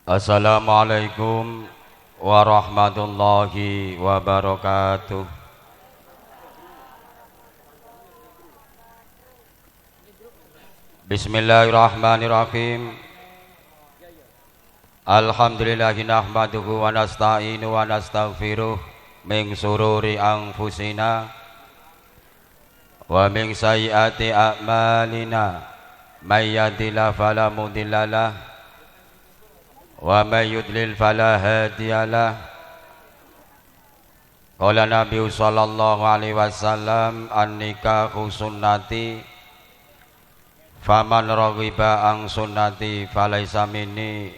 Assalamualaikum warahmatullahi wabarakatuh. Bismillahirrahmanirrahim. Alhamdulillahi nahmaduhu wa nasta'inu wa nastaghfiruh min sururi anfusina wa min sayyiati a'malina may yahdihillahu fala mudhillalah wa may yudlil fala hadiyalah. Qala Nabi sallallahu alaihi wasallam an-nikahu sunnati faman raghiba an sunnati falaisa minni.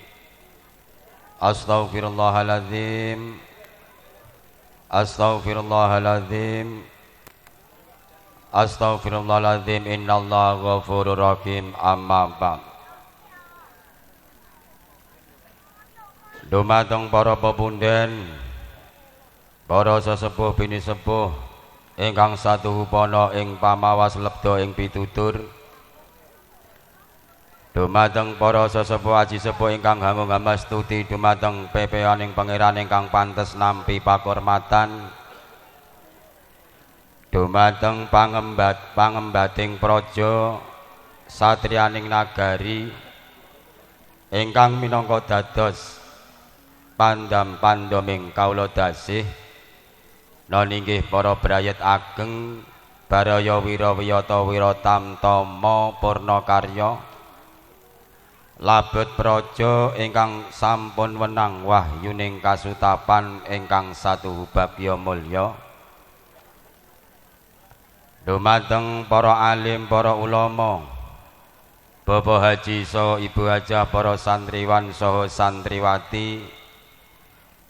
Astaghfirullahaladzim, astaghfirullahaladzim, astaghfirullahaladzim. Innallaha ghafurur rahim. Amma ba'd. Dumateng para pepunden, para sesepuh bini sepuh ingkang satuhupana ing pamawas lebda ing pitutur, dumateng para sesepuh aji sepuh ingkang hangung hamastuti dumateng pepeaning pangeran ingkang pantes nampi pakurmatan, dumateng pangembating praja satriyaning nagari ingkang minangka dados pandam-pandaming kawula dasih naninggih para brayat ageng baraya wirawiyata wiratamtama purna karya labet praja ingkang sampun wenang wahyuning kasutapan ingkang satuhu babya mulya, dumateng para alim para ulama, Bapak Haji saha Ibu Hajah, para santriwan saha santriwati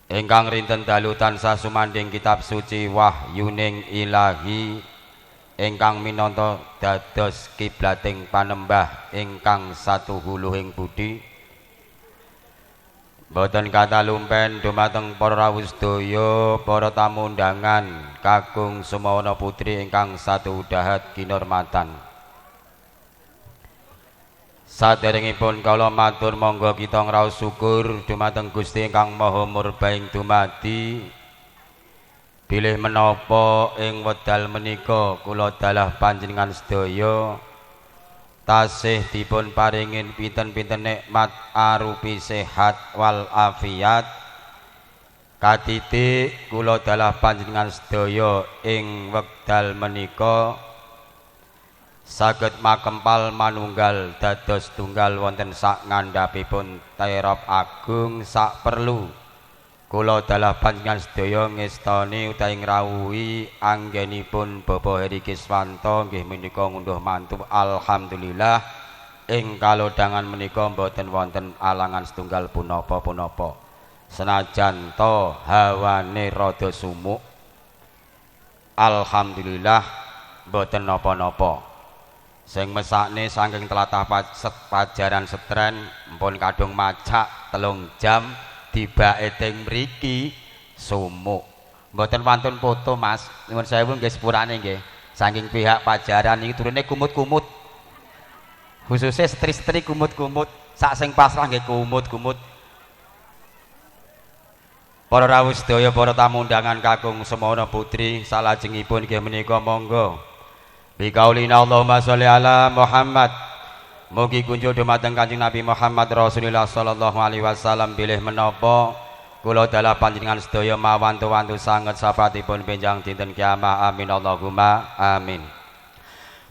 ingkang rinten dalu tansah sumandhing kitab suci wahyuning ilahi ingkang minangka dados kiblating panembah ingkang satuhuluhing budi, boten kathah lumpen dumateng para rawuh sedaya, para tamu undangan kakung sumawana putri ingkang satu dahat kinurmatan. Saderengipun kala matur monggo kita ngraos syukur dumateng Gusti ingkang Maha Murbaing dumadi bilih menapa ing wedal menika kula dalah panjenengan sedaya tasih dipun paringin pinten-pinten nikmat arupi sehat wal afiat katitik kula dalah panjenengan sedaya ing wekdal menika saged makempal manunggal dados tunggal wonten sak ngandhapipun terop agung sak perlu kula dalah panjenengan sedaya ngestoni utawi ngrawuhi anggenipun Bapak Heri Kiswanto nggih menika ngunduh mantu. Alhamdulillah ing kalodhangan menika mboten wonten alangan setunggal punapa-punapa, senajan to hawane rada sumuk alhamdulillah mboten napa-napa. Sing mesakne saking tlatah pajaran setren mpun kadung macak 3 jam dibake teng mriki sumuk. Mboten wantun foto Mas, nyuwun sewu nggih sepurane nggih. Saking pihak pajaran iki turune kumut-kumut. Khususnya setri-setri kumut-kumut, sak sing pasrah nggih kumut-kumut. Para rawuh sedaya, para tamu undangan kakung semono putri salajengipun nggih menika monggo bikaulina Allahumma sholli ala Muhammad. Mugi kunjuk dumateng Kanjeng Nabi Muhammad Rasulullah sallallahu alaihi wasallam bilih menapa kula dalah panjenengan sedaya mawantu-wantu sanget safatipun benjang dinten kiamah. Amin Allahumma amin.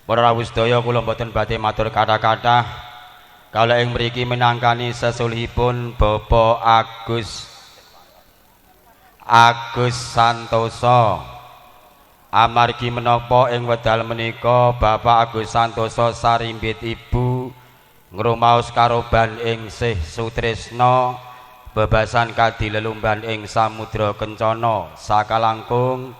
Para rawuh sedaya, kula mboten badhe matur kata-kata kala ing mriki minangkani sesulihipun Bapak Agus Santoso. Amargi menapa ing wedal menika Bapak Agus Santoso sarimbit ibu ngrumaos karoban ing Sih Sutresna bebasan kadi lelumban ing samudra kencana sakalangkung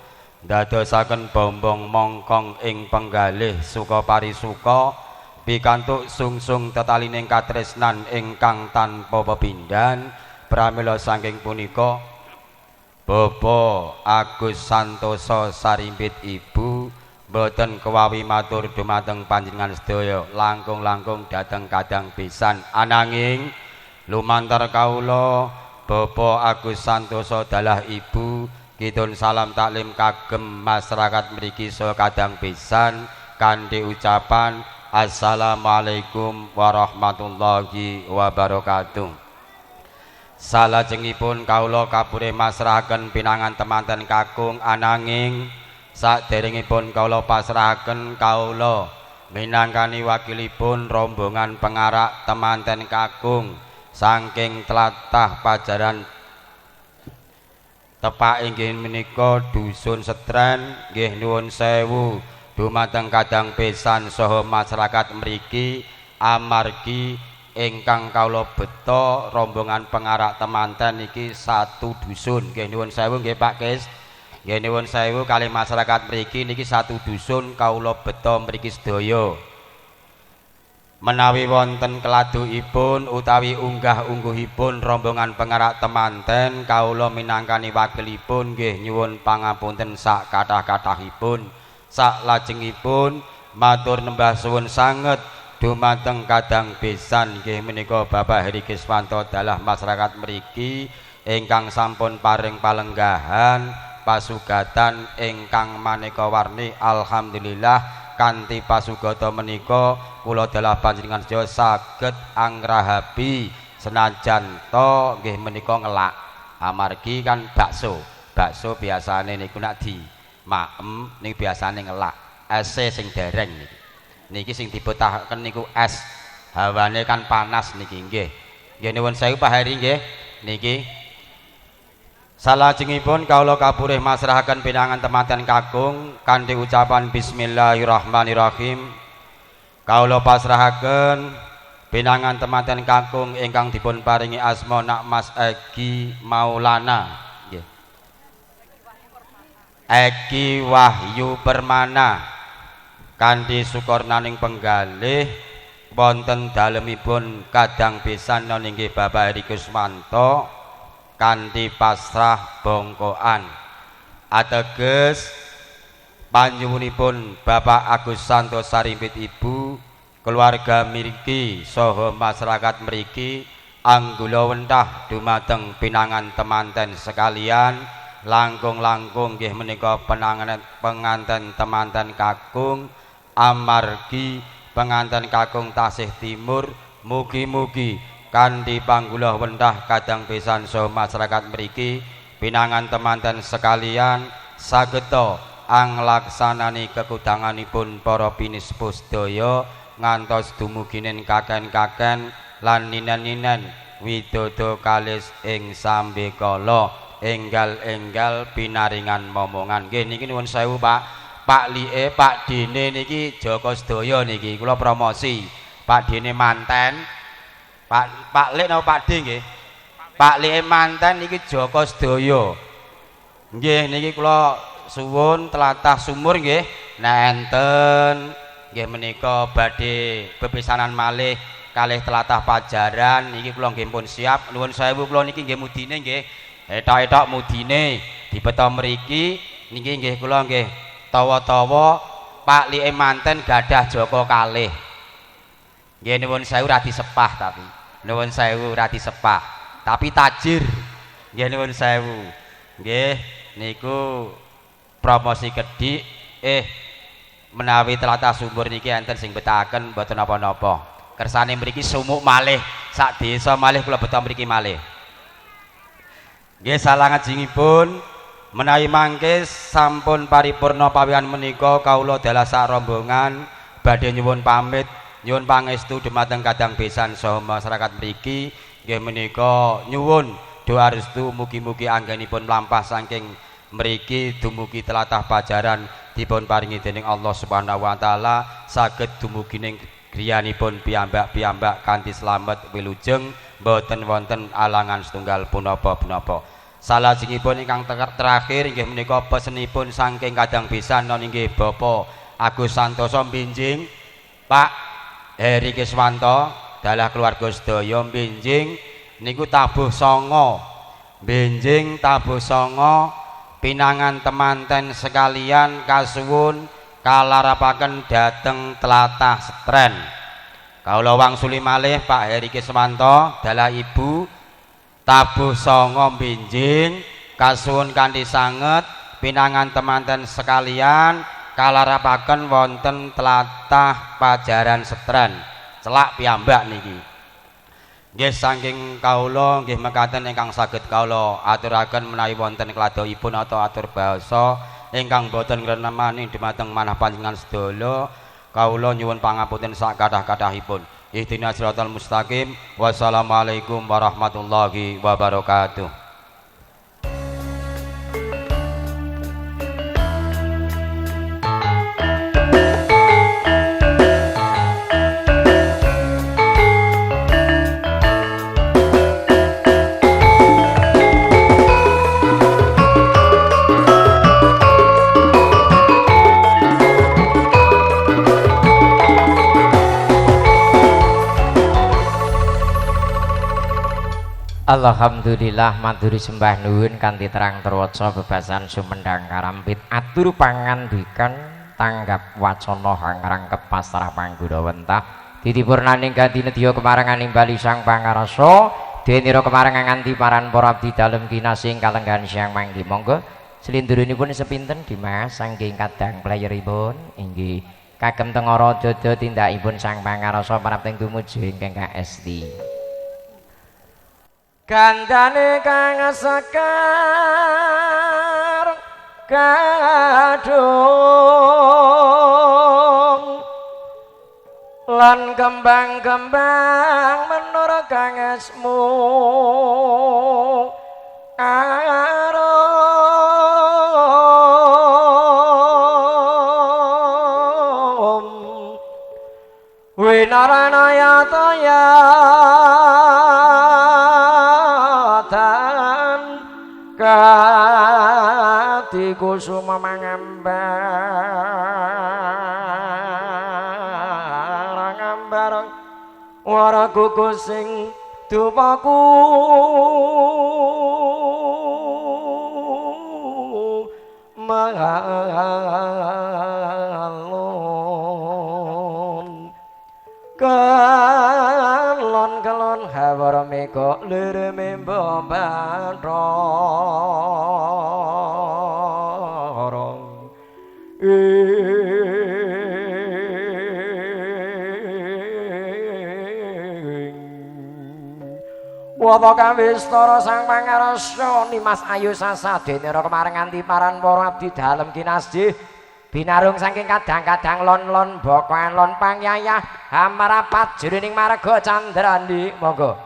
ndadosaken bombong mongkong ing penggalih suka parisuka pikantuk sungsung tetalining katresnan ingkang tanpa pepindhan. Pramila saking punika Bapak Agus Santoso sarimbit ibu boten kewawi matur dumateng panjenengan sedaya langkung-langkung dateng kadang pisan ananging lumantar kaula Bapak Agus Santoso dalah Ibu kidun salam taklim kagem masyarakat mriki saha kadang pisan kanthi ucapan Assalamualaikum warahmatullahi wabarakatuh. Salajengipun kaula kapure masrahaken pinangan temanten kakung ananging saderengipun kaula pasrahaken kaula minangkani wakilipun rombongan pengarak temanten kakung saking tlatah Pajaran tepak inggih menika dusun Setren nggih nuwun sewu dumateng kadang besan saha masyarakat mriki amargi ingkang kawula beta rombongan pengarak temanten iki satu dusun nggih nuwun sewu nggih Pak Kis nggih nuwun sewu kalih masyarakat mriki niki satu dusun kawula beta mriki sedaya menawi wonten keladuipun utawi unggah-ungguhipun rombongan pengarak temanten kawula minangkani wakilipun nggih nyuwun pangapunten sak kathah-kathahipun. Saklajengipun matur nembah suwun sanget dumateng kadang besan nggih menika Bapak Heri Kiswanto dalah masyarakat mriki ingkang sampun paring palenggahan pasugatan ingkang maneka warni alhamdulillah kanthi pasugata menika kula dalah panjenengan sedaya saged anggrahabi senajan to nggih menika ngelak amargi kan bakso biasane niku nek di maem niki biasane ngelak es sing dereng niki sing dibetahaken niku es hawane kan panas niki nggih nuwun sewu Pak Heri nggih niki salajengipun kawula kapurih masrahaken pinangan temanten kakung kanthi ucapan bismillahirrahmanirrahim kawula pasrahaken pinangan temanten kakung ingkang dipun paringi asma Nak Mas Egi Maulana Eki Wahyu Permana kanthi sukurnaning penggalih wonten dalemipun kadang besan nggih Bapak Heri Kusmanto kanthi pasrah bongkoan ateges panjenenganipun Bapak Agus Santoso Sarimpit Ibu keluarga mriki saha masyarakat mriki anggula wentah dumateng pinangan temanten sekalian langkung-langkung nggih menika penganten temanten kakung amargi penganten kakung tasih timur mugi-mugi kanthi panggula wentah kadang besan saha masyarakat mriki pinangan temanten sekalian sageta anglaksanani kekudanganipun para pinispu sedaya ngantos dumuginen kaken-kaken lan ninen-ninen widodo kalis ing sambe kala enggal-enggal pinaringan momongan nggih niki nuwun sewu Pak Lie Pak Dene niki Joko sedaya niki kula promosi Pak Dene manten Pak Lek napa Pak D nggih Pak Lie manten niki Joko sedaya nggih niki kula suwun tlatah sumur nggih nenten nggih menika badhe bepisanan malih kalih tlatah Pajaran niki kula nggih pun siap nuwun sewu kula niki nggih mudine nggih etok-etok mudine dipeta mriki niki nggih kula nggih tawa-tawa Pak Lie manten gadah Joko kalih nggih nuwun sewu ra disepah tapi nuwun sewu ra disepah tapi tajir nggih nuwun sewu nggih niku promosi kedhik menawi tlatah sumur niki enten sing betahaken mboten napa-napa kersane mriki sumuk malih sak desa malih kula beta mriki malih nggih salajengipun menawi mangke sampun paripurna pawian menika kawula dalah sak rombongan badhe nyuwun pamit nyuwun pangestu dumateng kadang besan saha masyarakat mriki nggih menika nyuwun doa restu mugi-mugi anggenipun mlampah saking mriki dumugi tlatah Pajaran dipun paringi dening Allah Subhanahu wa taala saged dumugi ning griyanipun piyambak-piyambak kanthi slamet wilujeng boten wonten alangan setunggal punapa-punapa. Salajengipun ingkang terakhir inggih menika pesenipun saking kadang besan nggih Bapak Agus Santoso Binjing Pak Heri Kiswanto dalah keluarga sedaya Binjing niku tabuh songo Binjing tabuh songo pinangan temanten sekalian kasuwun kalarapaken dhateng tlatah Setren Kaula wangsuli malih Pak Heri Kiswanto dalah Ibu tabuh songo benjing kasuwun kanthi sanget pinangan temanten sekalian kalarapaken wonten tlatah Pajaran Setren celak piyambak niki. Nggih saking kaula nggih mekaten ingkang saged kaula aturaken menawi wonten kladohipun atau atur basa ingkang boten ngrenemani dhumateng manah panjenengan sedaya. Kaula nyuwun pangapunten sak kathah-kathahipun. Ihdinas siratal mustaqim. Wassalamualaikum warahmatullahi wabarakatuh. Alhamdulillah maturi sembah nuwun kanthi terang terwaca bebasan sumendang karambit atur pangandikan tanggap wacana hangrangkep pasrah pangguna ditipurnaning ganti nedya kemarangan imbali sang pangarasa denira kemarangan nganti paran para abdi dalem kinasing kalenggan siang manggi monggo slindurunipun sepinten Dimas saking kadang playeripun inggih kagem tengara dada tindakipun sang pangarasa parapting tumuju ingkang kaesti. Kandhane kang sekar kadung lan kembang-kembang menur kang esmu arum winaranaya taya kati kusuma ngambar wara kukusing dupaku mahalun kelon hawara mega lireme bathara wata kawistara sang pangarasa Nimas Ayu sasadenira kemaring nganti paran para abdi dalem kinasih binarung saking kadang-kadang lon-lon bokoan lon pangyayah hamarapat jroning marga candrani monggo.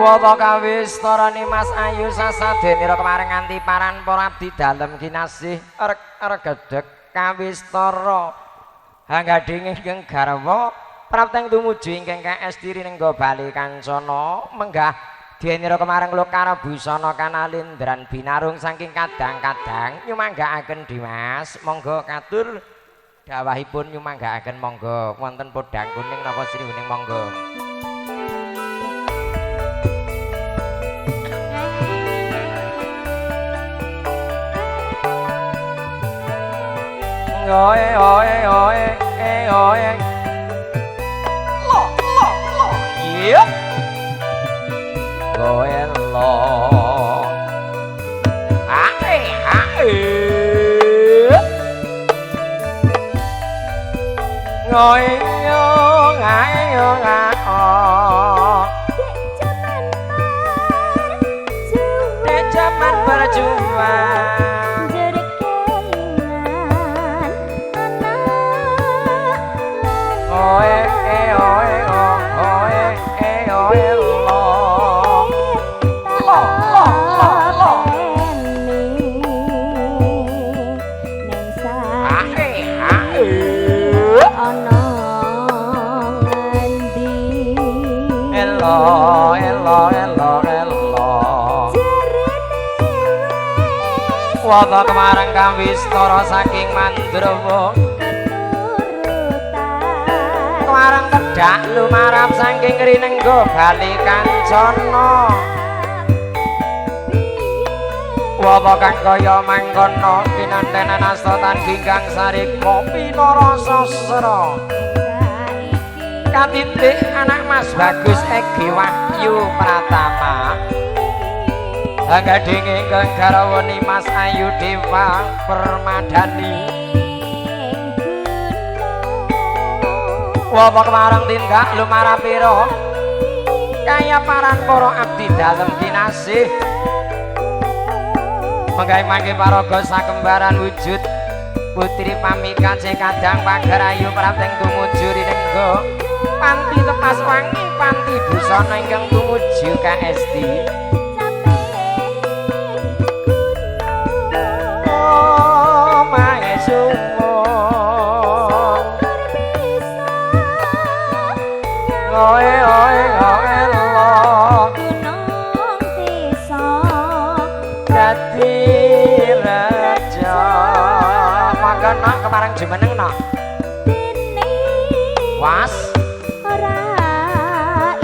Wata kawistara Mas Ayu sasadenira kemaring nganti paran para abdi dalem kinasih regedeg kawistara hanggading ingkang garwa prapteng tumuju ingkang kaestiri nengga bali kancana menggah dienira kemaring lokara busana kanalindran binarung saking kadang-kadang nyumanggaaken Dimas monggo katur dawahipun nyumanggaaken monggo wonten podang kuning napa sriwening monggo oe oe oe oe lo iya oe lo ae ngoe ngae zaman berjuang Wata kemareng kawistara saking Mandrawa kemareng kedhak lumarap saking rinengga bali kancana wata kang kaya mangkono kinantenan astatan ginggang sarikma pinarasa sera katitik anak Mas Bagus Egi Wahyu Pratama hanggading ingkang garwa Mas Ayu Dewa Permadani wata kemareng tindak lumarapira kaya paran para abdi dalem kinasih menggawe mangke paraga sakembaran wujud putri pamikan sing kadang pagar ayu prapteng tumuju rinengga panti tepas wangi panti busana ingkang tumuju kaesti kemarang jumeneng no was ora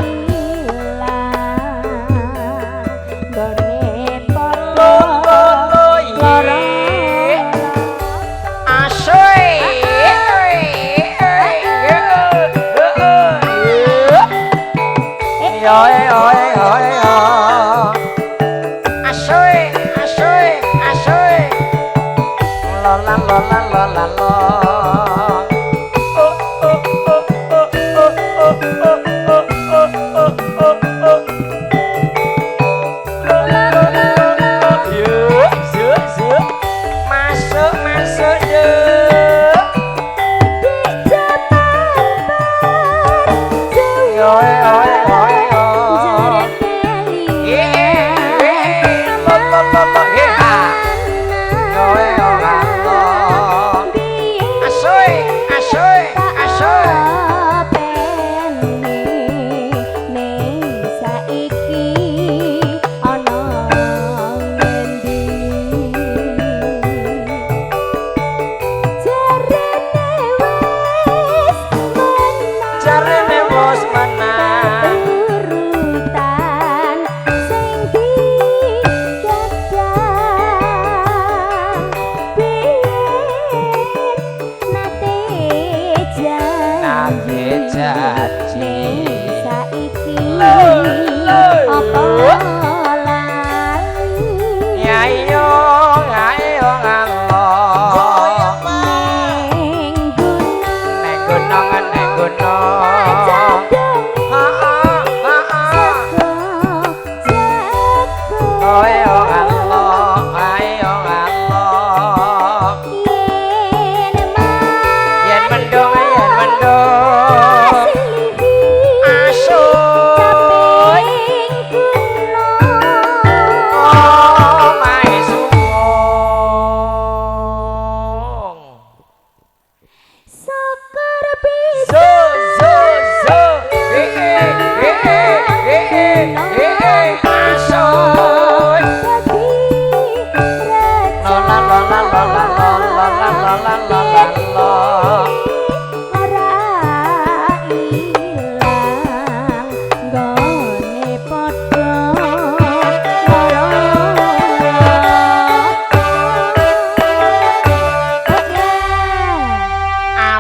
ilang gone lolo ye asoy la la la la la la la la la la la. ora ilang gone padha lara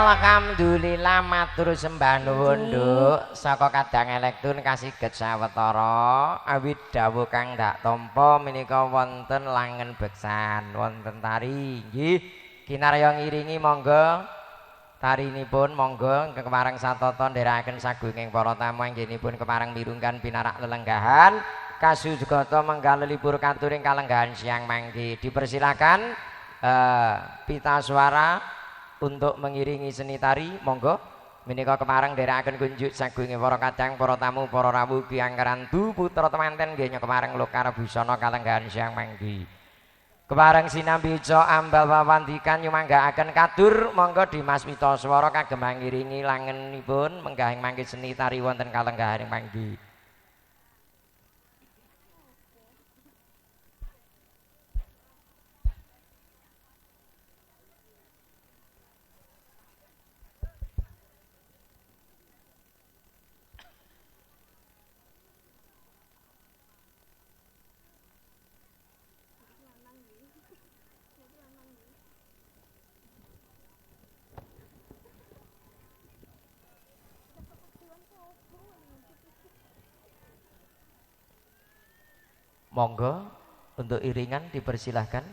Alhamdulillah matur sembah nuwun Nduk saka kadang elektun kasiget sawetara awit dawuh kang dak tampa menika wonten langen beksan wonten tari nggih kinarya ngiringi monggo tarinipun monggo kepareng satata ndherekaken sagunging para tamu anggenipun kepareng mirungkan pinarak lelenggahan kasujata menggal libur katuring kalenggahan siang mangke dipersilakan pita suara untuk mengiringi seni tari monggo menika kepareng nderekaken kunjuk sagunging para kadang para tamu para rawuh Kyang Karantu putra temanten nggih kepareng Lokar busana kalenggahan siang mangke kepareng sinambi ica ambal wawandikan nyumanggaaken kadur monggo Dimas Witaswara kagem ngiringi langenipun menggahing mangke seni tari wonten kalenggahan mangke. Monggo untuk iringan dipersilahkan.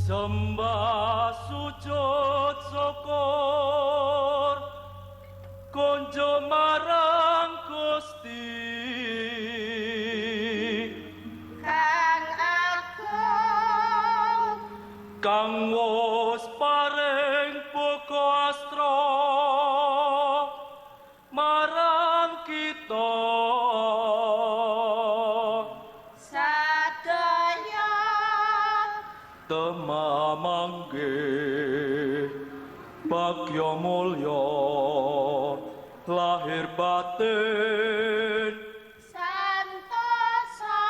Sembah sujud syukur konjo marang Gusti Kang Agung kang wis paring buka astra marang kita sadaya temamangge bagya mulya lahir batin santosa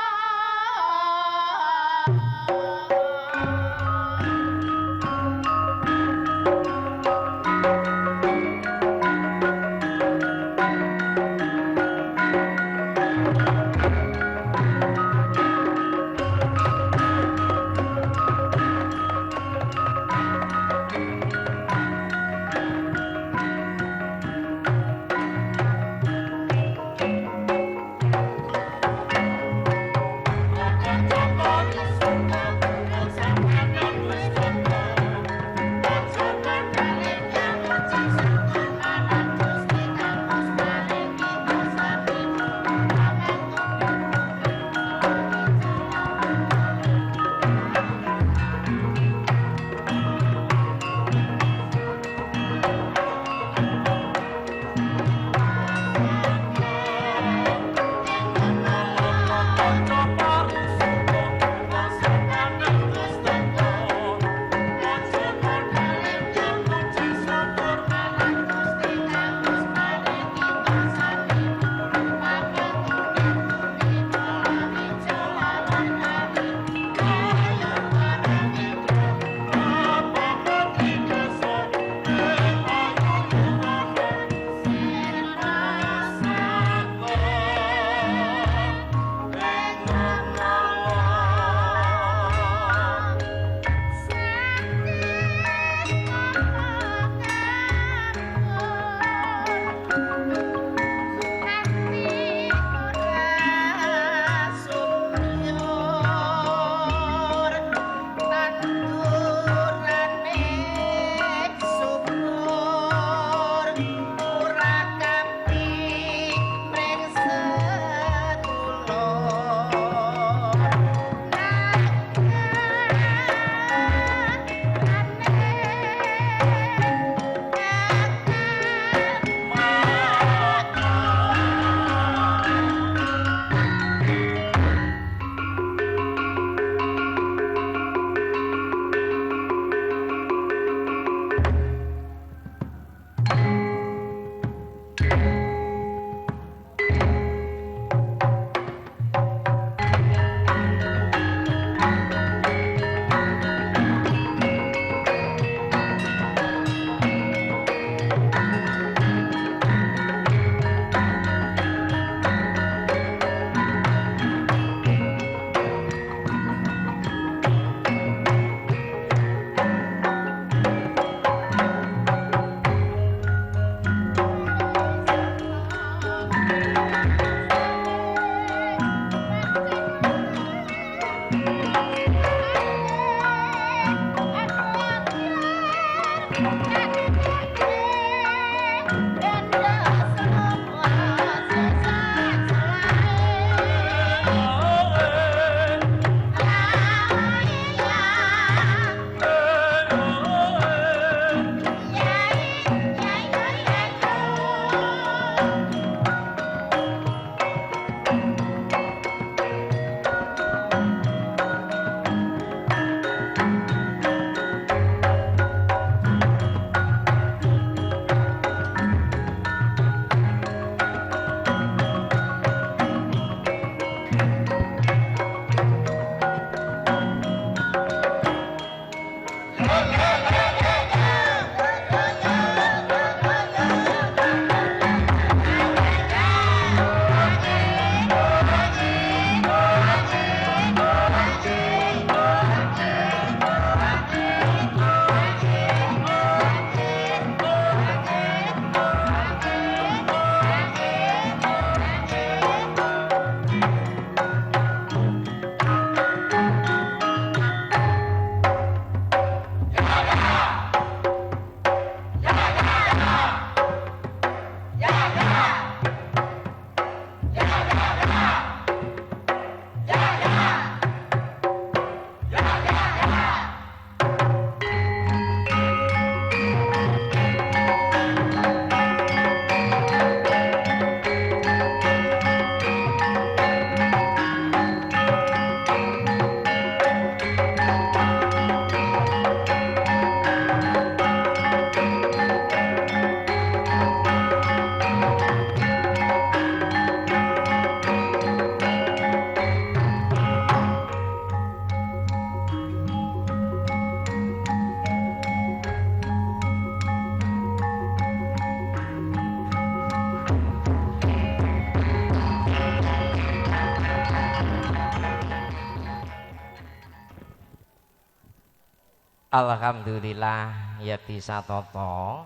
Alhamdulillah yati satata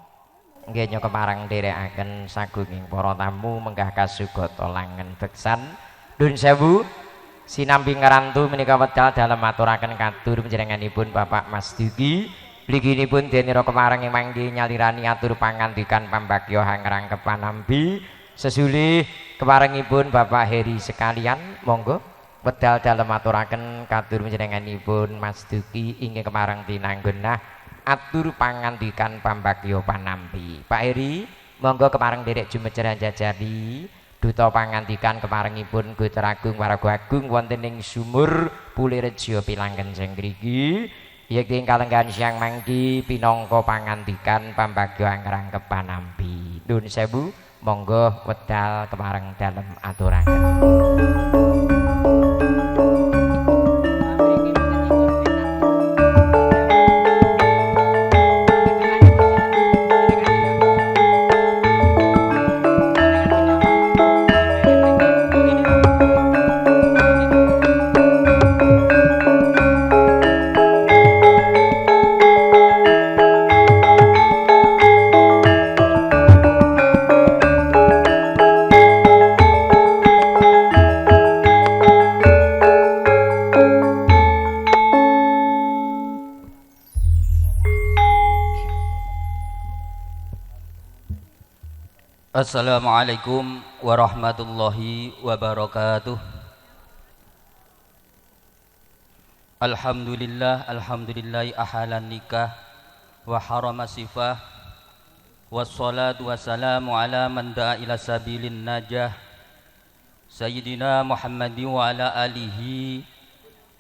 nggih nyo kemarang nderekaken sagunging para tamu menggah kasugata langen beksan Nun sewu sinambi ngarantu menika wedal dalem maturaken katur panjenenganipun Bapak Mas Duki mliginipun denira kemarang ing mangke nyalirani atur pangandikan pambagya hangrang kepanambi sesulih kemarangipun Bapak Heri sekalian monggo wedal dalem aturaken katur panjenenganipun Mas Duki inggih kemarang tinanggenah atur pangandikan pambagya panampi. Pak Heri monggo kemarang derek jumejeran jajari duta pangandikan kemarengipun Gusti Agung Waraga Agung wonten ing Sumur Pulirejo Pilangkenceng mriki yekti kalenggan siang mangki pinangka pangandikan pambagya hangrang kepanampi. Nuwun sewu monggo wedal kemareng dalem aturaken. Assalamualaikum warahmatullahi wabarakatuh. Alhamdulillahi ahalan nikah wa harama sifah wassalatu wassalamu ala man da'a ila sabilin najah Sayyidina Muhammadin wa ala alihi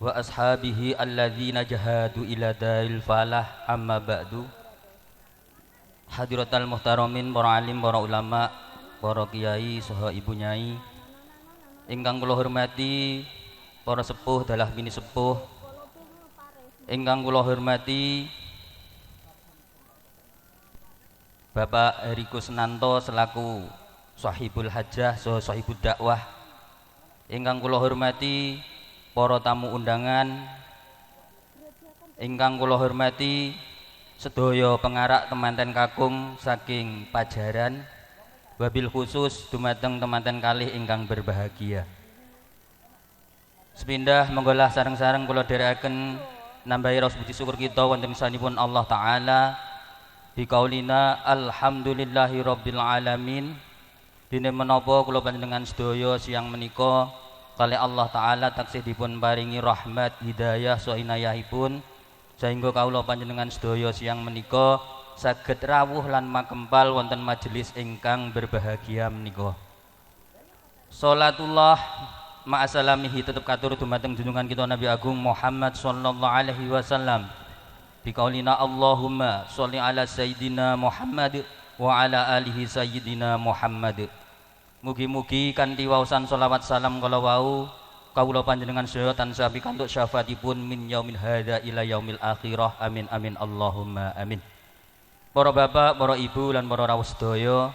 wa ashabihi alladzina jahadu ila daril falah amma ba'du. Hadiratal muhtaramin, para alim, para ulama, para kiai, saha ibu nyai ingkang kula hormati, para sepuh dalah bini sepuh ingkang kula hormati Bapak Heri Kusnanto selaku sahibul hajah saha sahibud dakwah ingkang kula hormati para tamu undangan ingkang kula hormati sedaya pengarak temanten kakung saking Pajaran wabil khusus dumateng temanten kalih ingkang berbahagia. Sepindah monggolah sareng-sareng kula dherekaken nambahi raos puji syukur kita wonten sanipun Allah taala Bikaulina alhamdulillahi rabbil alamin. Dene menapa kula panjenengan sedaya siang menika kali Allah taala taksih dipun paringi rahmat hidayah saha inayahipun sehingga kawula panjenengan sedaya siang menika saged rawuh lan makempal wonten majelis ingkang berbahagia menika. Salatullah ma'asalamihi tetep katur dumateng junjungan kita Nabi Agung Muhammad sallallahu alaihi wasallam. Bikaulina Allahumma sholli ala sayyidina Muhammad wa ala alihi sayyidina Muhammad. Mugi-mugi kanthi waosan sholawat salam kala wau kawula panjenengan sedaya tansah pikantuk syafaatipun min yaumil hadza ila yaumil akhirah. Amin amin Allahumma amin. Para bapak, para ibu lan para rawuh sedaya,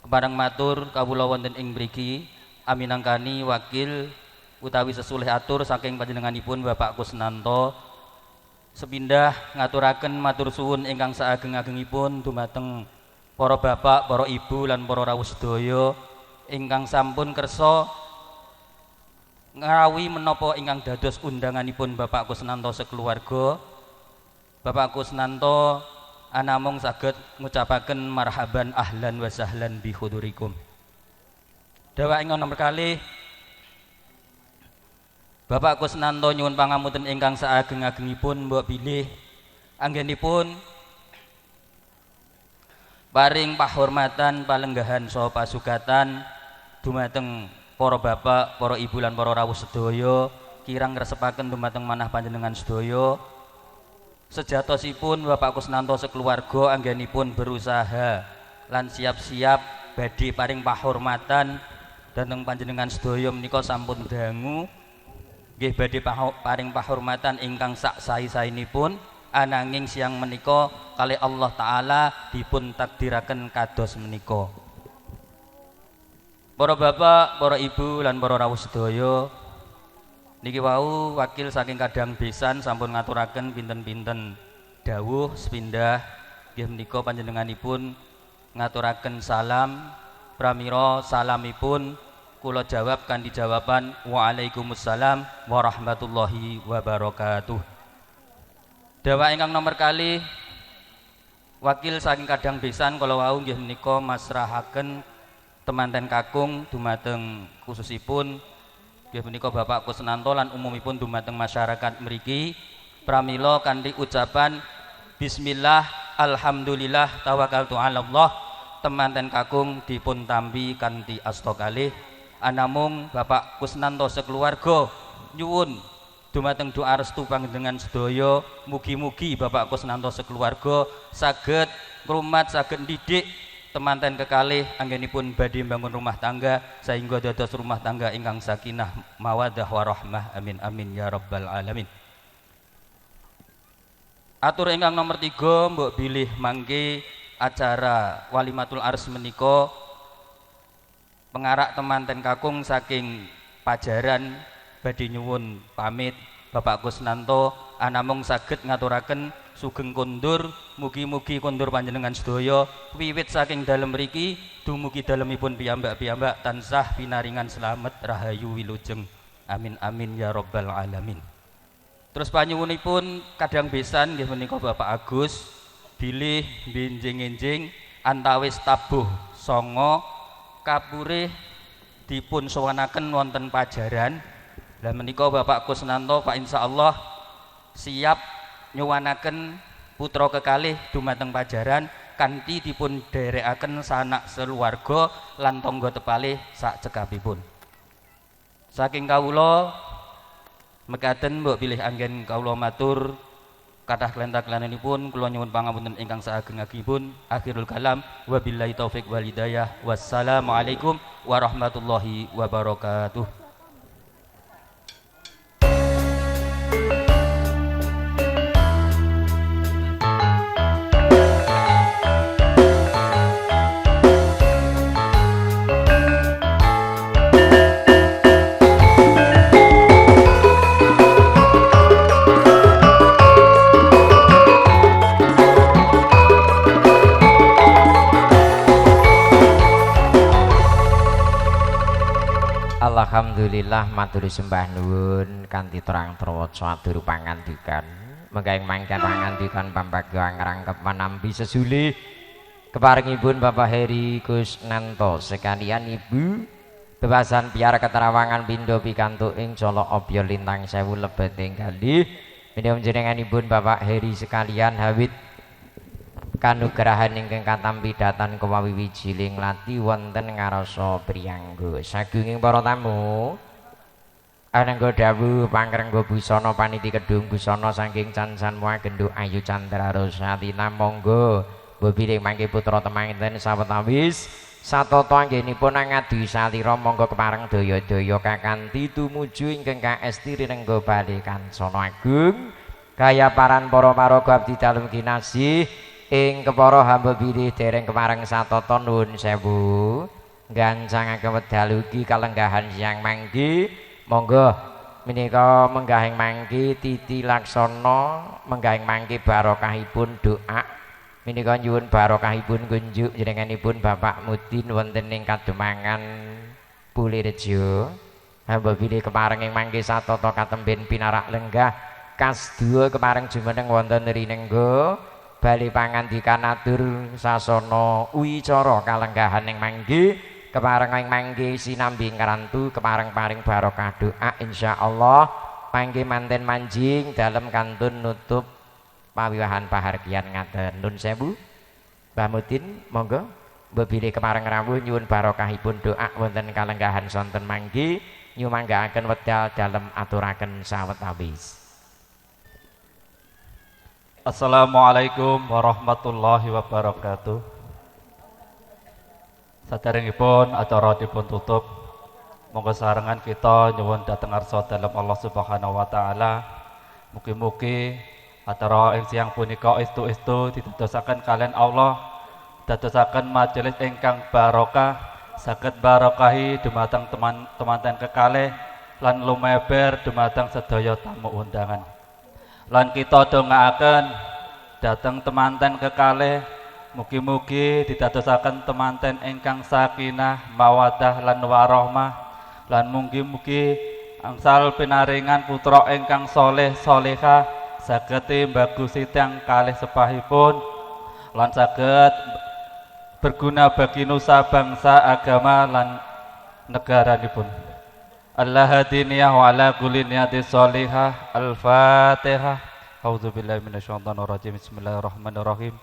kepareng matur kawula wonten ing mriki aminangkani wakil utawi sesulih atur saking panjenenganipun Bapak Kusnanto sepindah ngaturaken matur suwun ingkang saageng-agengipun dumateng para bapak, para ibu lan para rawuh sedaya ingkang sampun kersa ngrawuhi menapa ingkang dados undanganipun Bapak Kusnanto sekeluarga. Bapak Kusnanto anamung saged ngucapaken marhaban ahlan wa sahlan bi hudurikum. Dawa ingkang nomor kalih Bapak Kusnanto nyuwun pangapunten ingkang saageng-agengipun mbok bilih anggenipun paring pahormatan palenggahan saha pasugatan dumateng para bapak, para ibu lan para rawuh sedaya kirang ngresepaken dumateng manah panjenengan sedaya. Sejatosipun Bapak Kusnanto sekeluarga anggenipun berusaha lan siap-siap badhe paring pahormatan dhateng panjenengan sedaya menika sampun dangu nggih badhe paring pahormatan ingkang sak sae-saenipun ananging siang menika kalih Allah taala dipun takdiraken kados menika. Para bapak, para ibu lan para rawuh sedaya niki wau wakil saking Kadang Besan sampun ngaturaken pinten-pinten dawuh sepindah nggih menika panjenenganipun ngaturaken salam pramila salamipun kula jawab kanthi jawaban Waalaikumsalam warahmatullahi wabarakatuh. Dawa ingkang nomor kalih wakil saking Kadang Besan kala wau nggih menika masrahaken temanten kakung dumateng khususipun nggih menika Bapak Kusnanto lan umumipun dumateng masyarakat mriki pramila kanthi ucapan bismillah alhamdulillah tawakkaltu 'ala Allah temanten kakung dipun tampi kanthi asta kalih anamung Bapak Kusnanto sekeluarga nyuwun dumateng doa restu panjenengan sedaya mugi-mugi Bapak Kusnanto sekeluarga saged ngrumat saged ndidik temanten kekalih anggenipun badhe mbangun rumah tangga sehingga dados rumah tangga ingkang sakinah mawaddah warahmah. Amin amin ya rabbal alamin. Atur ingkang nomor 3 mbok bilih mangke acara Walimatul Ars menika pengarak temanten kakung saking Pajaran badhe nyuwun pamit Bapak Kusnanto anamung saged ngaturaken sugeng kondur mugi-mugi kondur panjenengan sedaya wiwit saking dalem mriki dumugi dalemipun piyambak-piyambak tansah pinaringan slamet rahayu wilujeng. Amin amin ya rabbal alamin. Terus panyuwunipun Kadang Besan nggih menika Bapak Agus bilih benjing-enjing antawis tabuh songo kapurih dipun sowanaken wonten Pajaran. Lah menika Bapak Kusnanto Pak insyaallah siap nyuwanaken putra kekalih dumateng Pajaran kanthi dipun dherekaken sanak seluwarga lan tangga tepalih sak cekapipun. Saking kawula mekaten mbok pilih anggen kawula matur kathah kelentak-kelenanipun kula nyuwun pangapunten ingkang saageng-agengipun. Akhirul kalam wabillahi taufik wal hidayah. Wassalamualaikum warahmatullahi wabarakatuh. Alhamdulillah maturi sembah nuwun kanthi terang terwaca atur pangandikan Menggaing mangkat pangandikan pambagyo ngrangkep manampi sesuli keparengipun Bapak Heri Kusnanto sekalian Ibu bebasan biar keterawangan pindho pikantuk ing Colo Obyo Lintang Sewu lebeting kalih menawi jenenganipun Bapak Heri sekalian hawit kanugrahan ingkang katampi datan kewawi wijiling lati wonten ngarasa priyangga sagunging para tamu anangga dawuh pangkrengga busana paniti kedung busana saking Cansan Muagenduk Ayu Candra Rosatina monggo bebiring mangke putra temanten sawetawis satata anggenipun ngadu salira monggo kepareng daya-daya kakanthi tumuju ingkang kaesti rinengga bali kancana agung kaya paran para paraga abdi dalem kinasih ing kepara hamba bilih dereng kepareng satata nuwun sewu gancangaken wedal ugi kalenggahan siang mangke monggo menika menggahing mangke titi laksana menggahing mangke barokahipun doa menika nyuwun barokahipun kunjuk jenenganipun Bapak Mudin wonten ing Kademangan Pulirejo hamba bilih kepareng ing mangke satata katemben pinarak lenggah kas 2 kepareng jumeneng wonten rinengga bali pangandikan atur sasana wicara kalenggahan ing mangke kepareng ing mangke sinambi ngrantu kepareng paring barokah doa insyaallah mangke manten manjing dalem kantun nutup pawiwahan pahargyan ngaten nun sewu Mbah Mudin monggo bebilih kepareng rawuh nyuwun barokahipun doa wonten kalenggahan sonten mangke nyumanggaaken wedal dalem aturaken sawetawis. Assalamualaikum warahmatullahi wabarakatuh. Saderengipun acara dipun tutup monggo sarengan kita nyuwun dhateng arsa dalem Allah Subhanahu wa taala mugi-mugi acara ing siang punika estu-estu didadosaken kalian Allah dadosaken majelis ingkang barokah saged barokahi dumateng teman-teman kekalih lan lumeber dumateng sedaya tamu undangan lan kita dongaaken dhateng temanten kekalih mugi-mugi didadosaken temanten ingkang sakinah mawaddah lan warahmah lan mugi-mugi angsal pinaringan putra ingkang soleh solehah saged bagusi tiyang kalih sepahipun lan saged berguna bagi nusa bangsa agama lan negaranipun. Al-hadiniyah wa ala kulli niyatin sholihah. Al-Fatihah. A'udzubillahi minasyaitonir rajim. Bismillahirrahmanirrahim.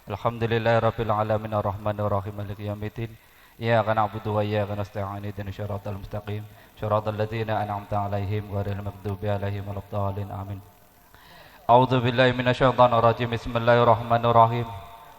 Alhamdulillahirabbil alamin arrahmanir rahim maliki yaumiddin. Iyyaka na'budu wa iyyaka nasta'in ihdinas siratal mustaqim. Siratal ladzina an'amta 'alaihim ghairil maghdubi 'alaihim waladdallin. Amin. A'udzu billahi minasyaitonir rajim. Bismillahirrahmanirrahim.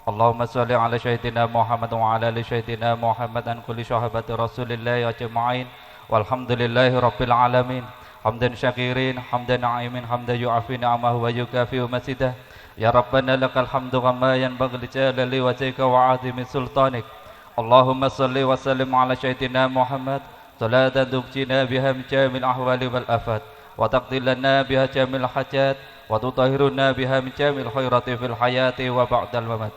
Allahumma shalli ala sayyidina Muhammad wa ala ali sayyidina Muhammad an kulli sahabati Rasulillah ajma'in. Walhamdulillahi rabbil alamin. Hamdan syakirin, hamdan na'imin, hamdan yu'afi ni'amahu wa yukafi masidah. Ya Rabbana lakal hamdu kama yanbaghi li jalali wajhika wa 'azimi sultanik. Allahumma shalli wa sallim ala sayyidina Muhammad salatan tubjina biha min jamil ahwali wal afat wa taqdi lana biha jamil hajat wa tutahhiruna biha min jamil khairati fil hayati wa ba'dal mamat.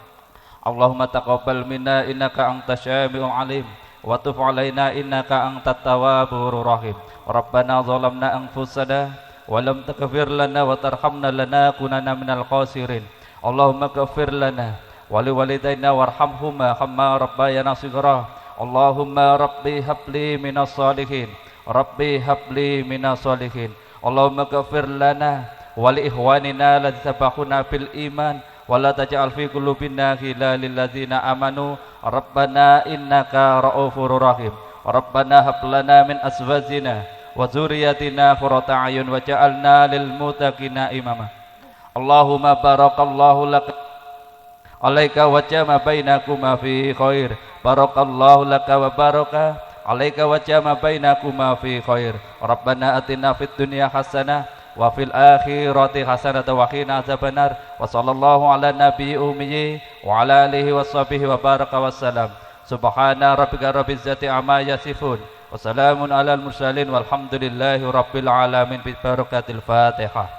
Allahumma taqabbal minna innaka antas syami'ul alim wa tub alaina innaka antat tawwabur rahim. Rabbana zalamna anfusana wa lam taghfir lana wa tarhamna lanakunanna minal khasirin. Allahumma ighfir lana wa liwalidayna warhamhuma kama rabbayana shighra. Allahumma rabbi habli minas salihin. Rabbi habli minas salihin. Allahumma ighfir lana wa li ikhwanina alladzina sabaquna bil iman wa la taj'al fi qulubina ghillan lil ladzina amanu. Rabbana innaka ra'ufur rahim. Rabbana hab lana min azwajina wa dzurriyyatina qurrata a'yun waj'alna lil muttaqina imama. Allahumma barakallahu lak alaika wa jama bainakuma fi khair. Barakallahu laka wa baraka alaika wa jama bainakuma fi khair. Rabbana atina fid dunya hasanah wa fil akhirati hasanah wa qina azabannar. Wa sallallahu ala nabiyyi ummi wa ala alihi washabihi wa baraka wassalam. Subhana rabbika rabbil izzati amma yasifun wa salamun alal mursalin walhamdulillahi rabbil alamin bi barakatil Fatihah.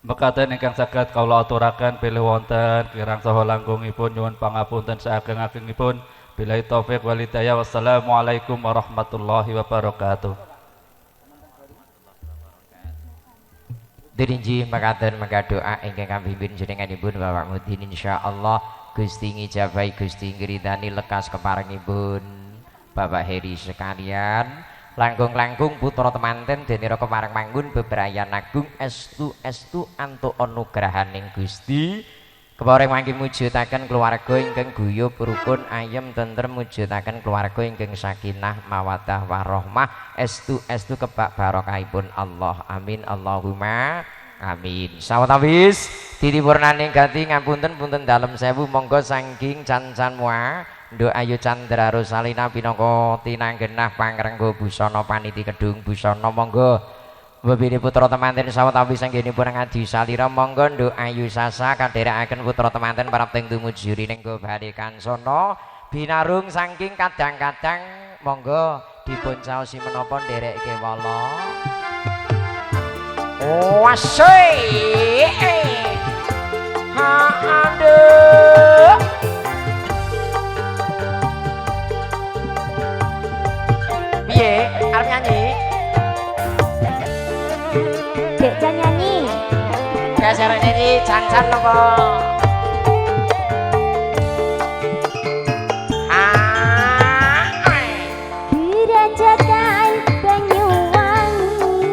Mekaten ingkang saged kawula aturaken bilih wonten kirang saha langgungipun nyuwun pangapunten saageng-agengipun. Billahi taufik wal hidayah. Wassalamualaikum warahmatullahi wabarakatuh. Dirinji mekaten mengga doa ingkang kampimpin jenenganipun Bapak Mudin insyaallah Gusti ngijabahi Gusti ngridani lekas keparengipun Bapak Heri sekalian langkung-langkung putra temanten denira kepareng manggun bebrayan agung estu antuk anugrahaning Gusti kepareng mangke mujudaken keluarga ingkang guyub rukun ayem tentrem mujudaken keluarga ingkang sakinah mawaddah warahmah estu kebak barokahipun Allah amin Allahumma amin sawetawis ditipurnaning ganti ngapunten punten dalem sewu monggo saking can-can mua Nduk Ayu Chandra Rosalina pinangka tinanggenah pangrengga busana paniti kedung busana monggo bebini putra temanten sawetawis anggenipun ngadi salira monggo Nduk Ayu Sasa kadherekaken putra temanten prapting tumuju rining bali kansana binarung saking kadang-kadang monggo dipun caosi menapa nderekke wala wasai ha aduh piye arep nyanyi Dek Jan nyanyi geserane iki jangan napa Dirajakan Banyuwangi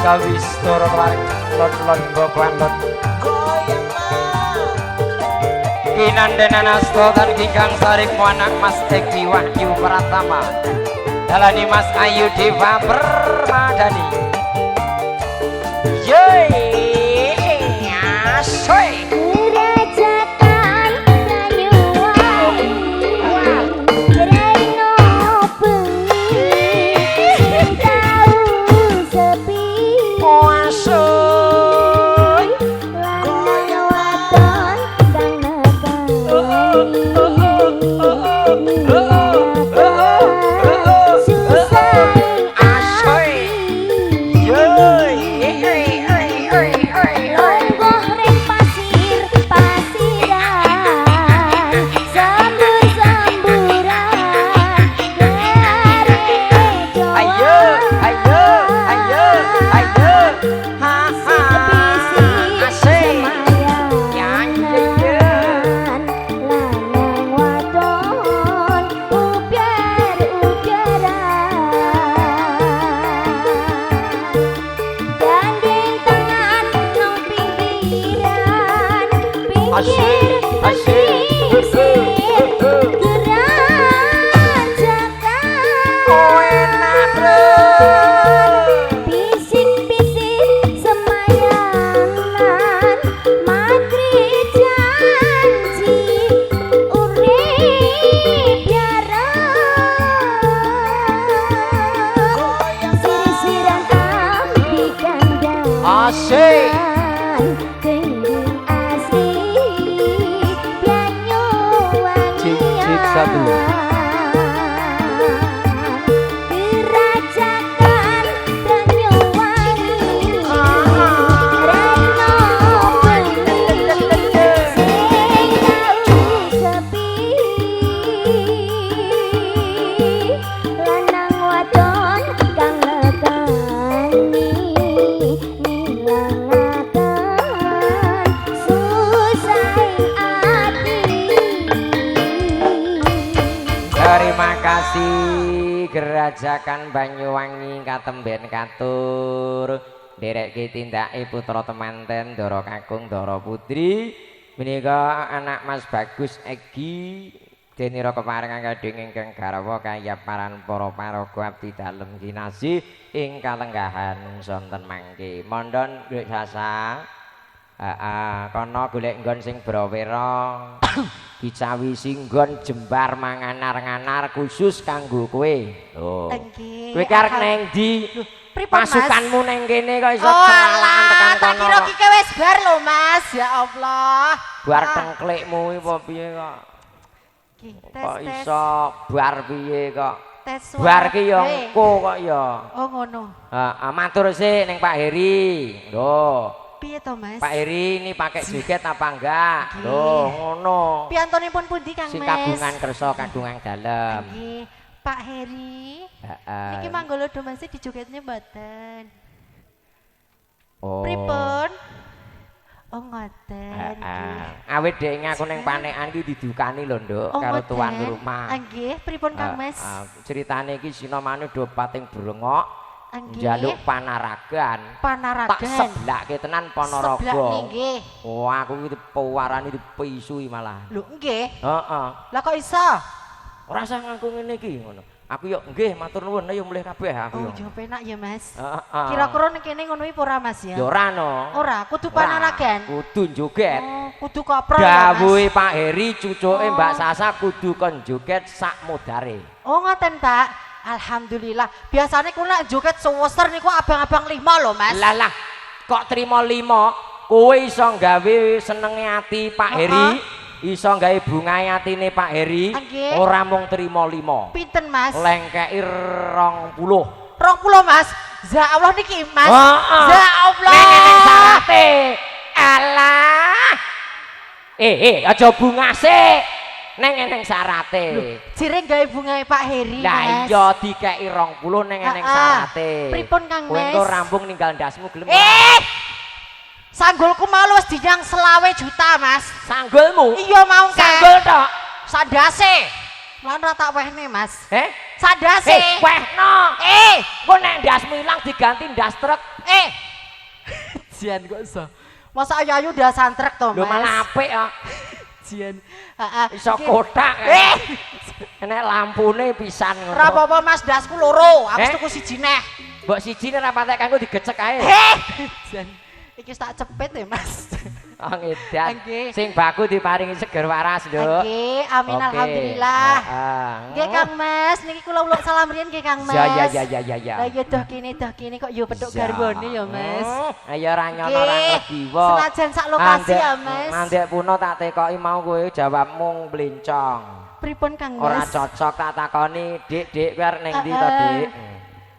kawis toro paring lon boboan lot kinandenan asto dan kingkang sarik muanak Mas Eki Wahyu Pratama dalani Mas Ayu Dewa Permadani yeay asoy Kerajaan Banyuwangi Reno bengi tau sepi asoy Lanang wadon kang nekani susah asoy satu. Kerajaan Banyuwangi Reno bengi sing tau sepi lanang wadon kang nekani nilangaken susaing ati. Terima kasih Gerajakan Banyuwangi katemben katur ndereke tindake putra temanten Ndara Kakung Ndara Putri menika anak Mas Bagus Egi denira keparengan kadhing ingkang garwa kayaparan para paraga abdi dalem kinasih ing kalenggahan sonten mangke mondhon Nduk Sasa. Kono golek nggon sing brawera dicawi singgon jembar manganar-nganar khusus kanggo kowe. Lho. Nggih. Kowe arep nang ndi? Pripun, Mas? Pasukanmu neng kene kok iso Oh celalaan tekan alah, tak kono. kira ki wis bar lho Mas, ya Allah. Bar tengklikmu iki apa piye kok? Nggih, Kok tes iso bar piye kok? tes Bar ki ya suara. engko kok ya. Oh ngono. Heeh, matur sik ning Pak Heri. Lho. Piye to Mas? Pak Heri ini pakai joget apa enggak? Nggih. Loh, ngono. Piyantonipun pundi Kang Si Mas? kagungan kersa kagungan dalem. Nggih, Pak Heri. Heeh. Niki manggolo domasi dijogetnya mboten. Oh. Pripun? Oh ngoten. Heeh. nggih. Awit dhek aku ning panekan iki didukani lho, Nduk, Oh, karo ngoten. tuan rumah. Nggih, pripun Kang Mas? Ceritane iki sinomane do pating brengok Nggih. njaluk panaragan. Tak Panaragan. seblake tenan Ponorogo. Seblak nggih. Wah, aku iki pewarane dipisui malah. Lho nggih. Heeh. Lah kok iso? Ora usah ngaku ngene iki ngono. Aku yo nggih matur nuwun ayo mulih kabeh aku Oh, yo. yo penak ya Mas. Heeh. Kira-kira ning kene ngono iki ora Mas ya? Ya ora no. Ora, kudu Ora, panaragan. Kudu joget. Oh, kudu koprol ya Mas. Dawuhe Pak Heri cucuke Oh. Mbak Sasa kudu kon joget sak modare. Oh ngoten Pak. Alhamdulillah. Biasanya kula nek joget seweser niku abang-abang 5 lho Mas. Lah lah kok trimo 5 kowe iso gawe senenge ati Pak Heri, iso gawe bungahe atine Pak Heri, Nggih. ora mung trimo 5. Pinten Mas? Lengkeki 20. 20 Mas. Ya Allah niki Mas. Heeh. Ya Allah. Ning sarate. Alah. Aja bunga sik. Neng sarate. Jireng gawe bungae Pak Heri Lah Mas. iya dikeki 20 ning sarate. Pripun, Kang Kowe Mas? engko rampung ninggal ndasmu gelem. Sanggulku mau wis dinyang 20 juta Mas. Sanggulmu? Iya mau Kang. Sanggul tok. Sandase. Lan ora tak wehne Mas. Sandase. Sandase. Wehno. Kok nek ndasmu ilang diganti ndas truk. Jian kok iso. Masa ayu-ayu ndas santrek to Mas. Lho malah apik kok. Jian. Heeh. Iso kotak. Nek lampune pisan ngono. Ora apa-apa Mas, dasku loro. Aku tuku siji neh. Mbok sijine ra patek kanggo digecek ae. Jian. Iki tak cepet ya Mas. Oh ngedan. Nggih. Sing baku diparingi seger waras, Nduk. Nggih, amin Oke. alhamdulillah. Heeh. Nggih Kang Mas, niki kula uluk salam riyen nggih Kang Mas. Ya. Lah iya doh kene kok yo pedhok garbone ya Mas. Ayo ora nyono ora Nggih. ngegiwa. Senajan sak lokasi ya Mas. Mandek puno tak tekoki mau kowe jawabmu blencong. Pripun Kang Ora Mas? cocok tak takoni, Dik kowe arep ning ndi to, Dik?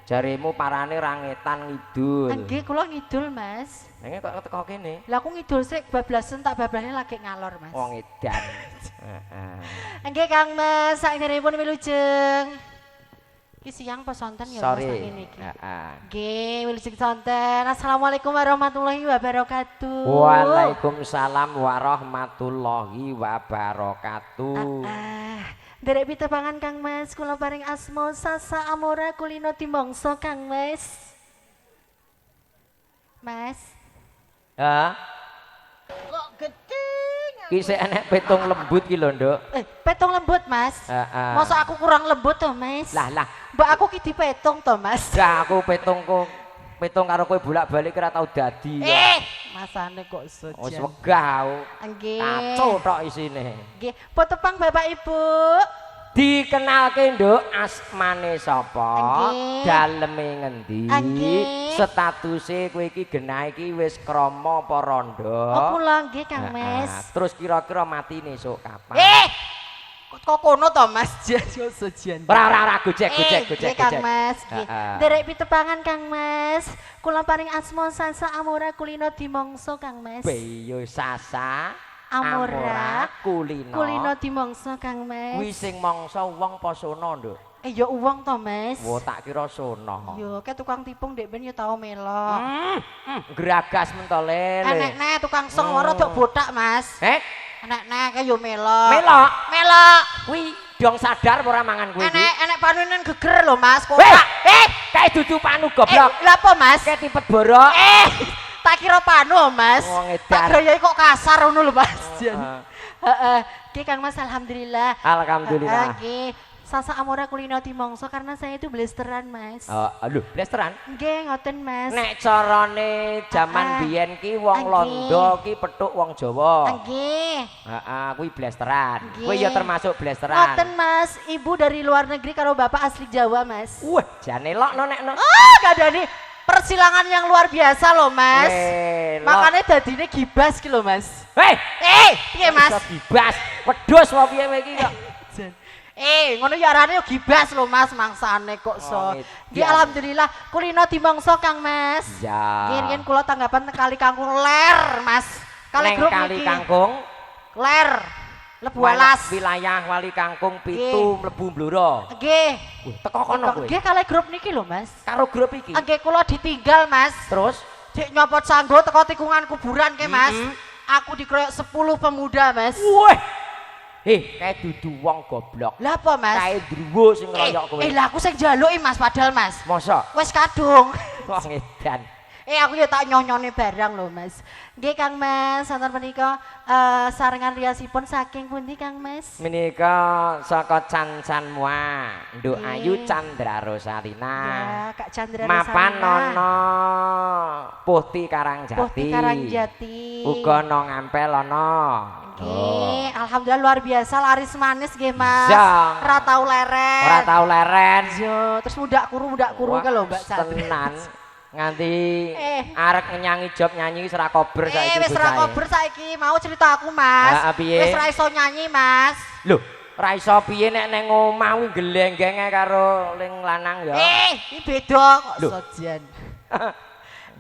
Jarimu parane rangetan ngidul. Nggih kula ngidul Mas. Nenge kok teko kene? Lah aku ngidul sik bablasen tak bablane lagi ngalor Mas. Wong edan. Heeh. Nggih Kang Mas, sakderepun wilujeng. Iki siang apa sonten ya Mas Sorry. ngene iki. Heeh. Nggih, wilujeng sonten. Assalamualaikum warahmatullahi wabarakatuh. Waalaikumsalam warahmatullahi wabarakatuh. Derek pitepangan Kang Mas, kula paring asma Sasa Amora Kulino Timongso Kang Mas. Mas. Hah? Kok gedeng? Ki sik enek petung lembut ki lho, Nduk. Petong lembut Mas. Heeh. Masa aku kurang lembut to Mas? Lah, Mbak aku ki dipetong to Mas. Lah aku petung karo kowe bolak-balik ora tau dadi. Masane kok iso Wis jan. wegah aku. Nggih. Kaco tok isine. Nggih, potepang Bapak Ibu. Dikenalke Nduk asmane sapa? Nggih. Daleme ngendi? Nggih. Statuse kowe iki genah iki wis krama apa randha? Oh kula nggih Kang Heeh. Mas. Terus kira-kira matine esuk kapan? Kok kono to Mas Jan yo sejen. Ora gojek. Nggih Kang Mas. Nggih. Heeh. Derek pitepangan Kang Mas. Kula paring asma Sasa Amora Kulino dimongso Kang Mas. Beyo Sasa Amora Kulino. Kulino dimongso Kang Mas. Kuwi sing mangsa wong apa sono, Nduk? Ya uwong to Mas. Wo tak kira sono. Yo ke tukang tipung ndek ben yo tau melok. Geragas mentole. Enek tukang song ora dok botak Mas. Enek ke yo melok. Melok. Kuwi dong sadar ora mangan kuwi. Enek panunen geger lho Mas. Kae dudu panu goblok. Lha apa Mas? Kae tipet borok. Tak kira panu Mas. Wong Tak edan. gayai kok kasar ngono lho Mas. Heeh. Ki Kang Mas alhamdulillah. Alhamdulillah. Nggih. Sasa Amora Kulino dimongso karena saya itu blasteran Mas. Oh, aduh, blasteran. Nggih ngoten Mas. Nek carane jaman biyen ki wong Londo ki pethuk wong Jawa. Nggih. Heeh, kuwi blasteran. Nggih. Kuwi ya termasuk blasteran. Ngoten Mas, ibu dari luar negeri karo bapak asli Jawa Mas. Wah, jane lokno nekno. Kadane persilangan yang luar biasa loh Mas. Makanya dadine gibas ki lho Mas. Piye Mas? Iso gibas. Wedhus wae piye iki kok. Ngono ya arane yo gibas lho Mas, mangsane kok so. Nggih alhamdulillah kulino dimongso Kang Mas. Ya. Nggih kula tanggapan kali kangkung ler Mas. Kali grup Kali niki. Kangkung Ler. Lebu alas. Wilayah Wali Kangkung Pitu Mlebu Blora. Nggih. Teko kono kowe. Nggih kali grup niki lho Mas. Karo grup iki. Nggih kula ditinggal Mas. Terus Dik nyopot sanggo teko tikungan kuburan ke Mas. Aku dikeroyok 10 pemuda Mas. wah. Kae dudu wong goblok. Lah apa Mas? Kae druwo sing ngeroyok kowe. Lah aku sing njaluki Mas padahal Mas. Mosok Wis kadung. wong edan. Aku ya tak nyonyone barang lho Mas. Nggih Kang Mas, wonten menika sarengan riasipun saking pundi Kang Mas? Menika saka Cancan Mua, Nduk Nggih. Ayu Chandra Rosalina. Ya, Kak Chandra Mapan Rosalina. ana Puhti Karangjati. Puhti Karangjati. Uga ana Ngampel ana. Nggih, alhamdulillah luar biasa laris manis nggih Mas. Iya. Ora tau leren. Ora tau leren. Yo, terus mudak kuru ke lho Mbak Chandra. Tenan. Nganti arek nyanyi job nyanyi wis ora kober saiki. Wis ora kober saiki, mau cerita aku Mas. Piye? Wis ora iso nyanyi Mas. Lho, ora iso piye nek nang omah kuwi geleng-genge karo ling lanang ya. Iki beda kok Lho. sojan.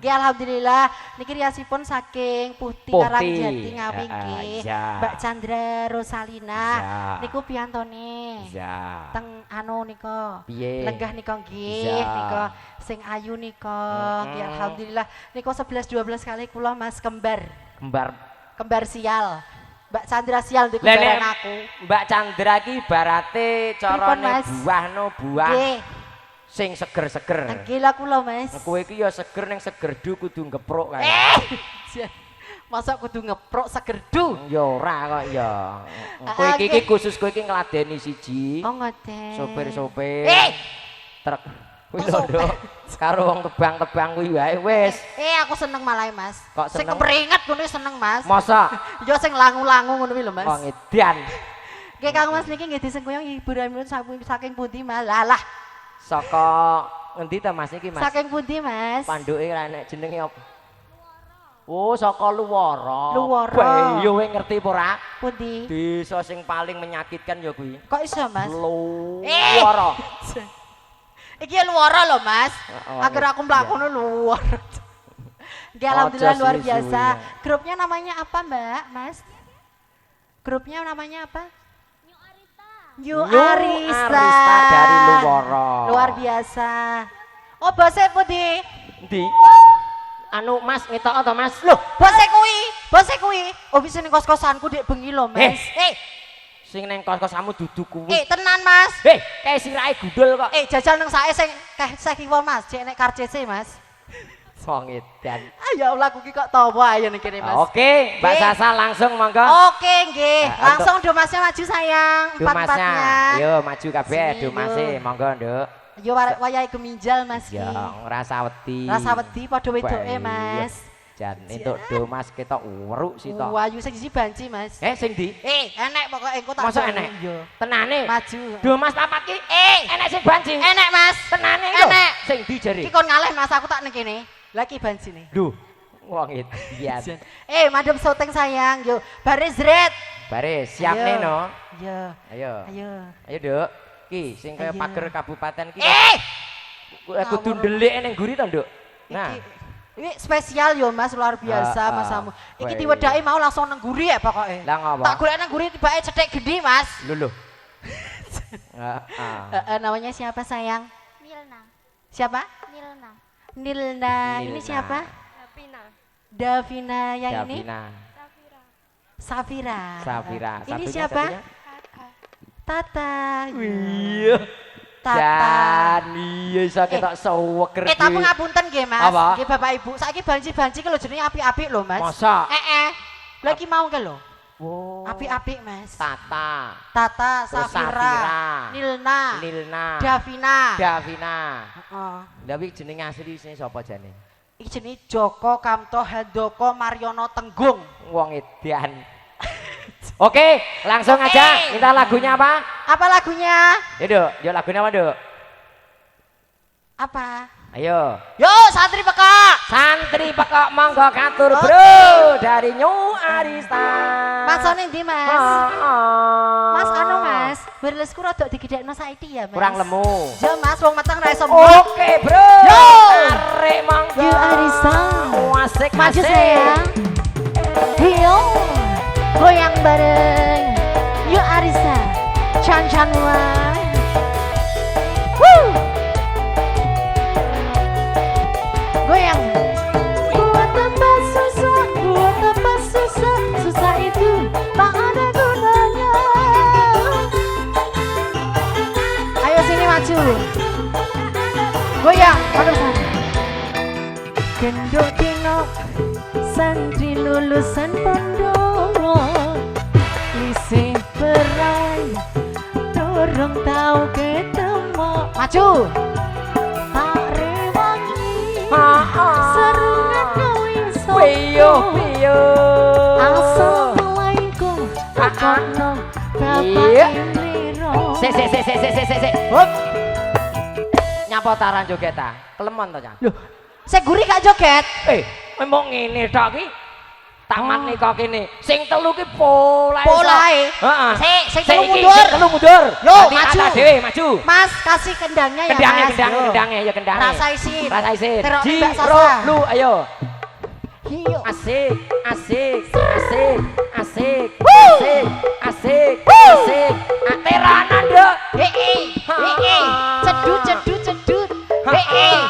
Nggih alhamdulillah niki riasipun saking Puhti Puhti. Karangjati Ngawi nggih. Ya. Mbak Chandra Rosalina. Ya. Niku piyantone. Ya. Teng anu nika. Piye? Lenggah nika nggih, Ya. nika sing ayu nika. Nggih alhamdulillah niku 11 12 kali kula Mas kembar. Kembar sial. Mbak Chandra sial ndek Lah, kembaran nek aku. Mbak Chandra ki ibarate Pripun, carane Mas? buah Nggih. sing seger-seger. Nggih lah kula Mas. Kowe iki ya seger ning segerdu kudu ngepruk kae. Masa kudu ngeprok segerdu. Ya ora kok ya. Kowe iki khusus kowe iki ngladeni siji. Oh ngoten. Sopir-sopir. Truk. Kuwi Kok lho, Nduk. Karo wong tebang-tebang kuwi wae wis. Aku seneng malah Mas. Kok Sing seneng? keperingat ngono seneng Mas. Masa Yo sing langu-langu ngono kuwi lho Mas. wong edan Nggih Kang Mas niki nggih disengkuyung hiburanipun saking pundi malah. saka ngendi ta Mas iki Mas? Saking pundi Mas? Panduke ra nek jenenge apa? Oh, saka Luwara. Luwara. Yo kowe ngerti apa ora? Pundi? Desa sing paling menyakitkan ya kuwi. Kok iso Mas? Luwara. Iki luara lho Mas. Oh, Agar aku mlakono luara. Nggih alhamdulillah luar suwi-suwi, biasa. ya. Grupnya namanya apa Mbak? Mas? Grupnya namanya apa? New Arista. Dari Luwara. Luar biasa. Oh, bose pundi? Ndi? Anu Mas ngetok to Mas? Loh, bose kuwi. Oh, bisa ning kos-kosanku dek bengi lho, Mas. Sing ning kos-kosamu dudu kuwi. Tenan, Mas. Kae sirahe gundul kok. Jajal nang sae sing kiwa, Mas. Cek nek karcese, Mas. Wong edan. Ya Allah, aku ki kok tawa ayo ning kene, Mas. Oke, Mbak Sasa langsung monggo. Oke, nggih. Langsung Domasnya maju sayang. Empat-empatnya. Yo maju kabeh Sini, Domase, yo. monggo, Nduk. Yo wayahe geminjal, Mas. Ya, ngrasa wedi. Rasa wedi padha wedoke, Mas. Jan entuk Domas ketok weruk sitok. Wayu sing siji banci, Mas. Sing ndi? Enek pokoke engko tak. Masa enek? Yo. Tenane. Maju. Domas papat ki enek sing banci. Enek, Mas. Tenane lho. Enek. Sing ndi jare? Iki kon ngalih, Mas. Aku tak ning kene. Lah iki bancine. Lho, wong edian. Madem syuting sayang, yo. Bare zret. Baris, siap Ayo. nih no. Iya. Ayo. Ayo. Ayo, Duk. Ki, sing kaya Ayo. pager kabupaten ki. Kudu Ngawur. ndelik ning guri to, Duk. Nah, Ini spesial yo Mas, luar biasa Mas Samu. Iki Weh. diwedaki mau langsung nang guri ya pokoknya. lah ngapa? Tak golek nang guri tibake cethek gede Mas. Lho. Heeh. Namanya siapa sayang? Milna. Siapa? Milna. Nilna. Ini Nilna. siapa? Davina. Davina. Yang ini? Davina. Safira. Safira. Ini Satunya, siapa? satunya? Tata. Iya. Tata. Jan, iya iso ketok seweker. Tapi ngapunten nggih Mas. Apa? Nggih Bapak Ibu, saiki banci-banci ki lho jenenge apik-apik lho Mas. Masa? Lha iki mau ke lho. Oh. Apik-apik Mas. Tata. Tata, Terus Safira, Safira. Nilna, Nilna. Davina. Davina. Heeh. Lah iki jeneng asli sing sapa jane? Iki jenenge Joko Kamto Handoko Mariono Tenggung. Wong edan. Oke, langsung aja. Minta lagunya apa? Apa lagunya? Ya, Duk. Yo lagunya apa, Duk? Apa? Ayo. Yo santri pekak. Santri pekok monggo katur, Bro. Dari New Arista. Mas one ndi Mas? Mas anu Mas, berlesku rada digedhekno saiki ya Mas. Kurang lemu. Yo Mas wong meteng ra iso. Oke, Bro. Yo. Arek monggo. New Arista. Asik, Maju asik. sayang. Yo. Goyang bareng. Yo Arista. Chan-chan wae. Woo. Goyang. Buat apa susah, buat apa susah, susah itu tak ada gunanya. Ayo sini maju. Goyang, pada sana. Gendok dino, santri lulusan pondok, lise perai, dorong tahu ketemu. Maju. Tak rewangi. Serungan kau iso. Piyo, piyo. Assalamualaikum. Kono Bapak Iya. Imriro. Sik. Hop. Nyapa taran joget ta? Kelemon to, Cak? Loh, saya gurih gak joget. Memang ngene tok ki. Taman nika kene. Sing telu ki polae. Polae. Heeh. Sing telu iki, mundur. sing telu mundur. Yo, Nanti maju. atas dhewe, maju. Mas, kasih kendangnya ya Kendangnya, Mas. Yo. kendangnya, ya kendangnya. Rasa isin. Rasa isin. Terok Ji, Mbak ro, Sasa. lu, ayo. Hiyo. Asik, asik, asik, asik, Woo. asik, asik, Woo. asik. Teranan, Dok. Hei. Cedut, cedut, cedut. Hei.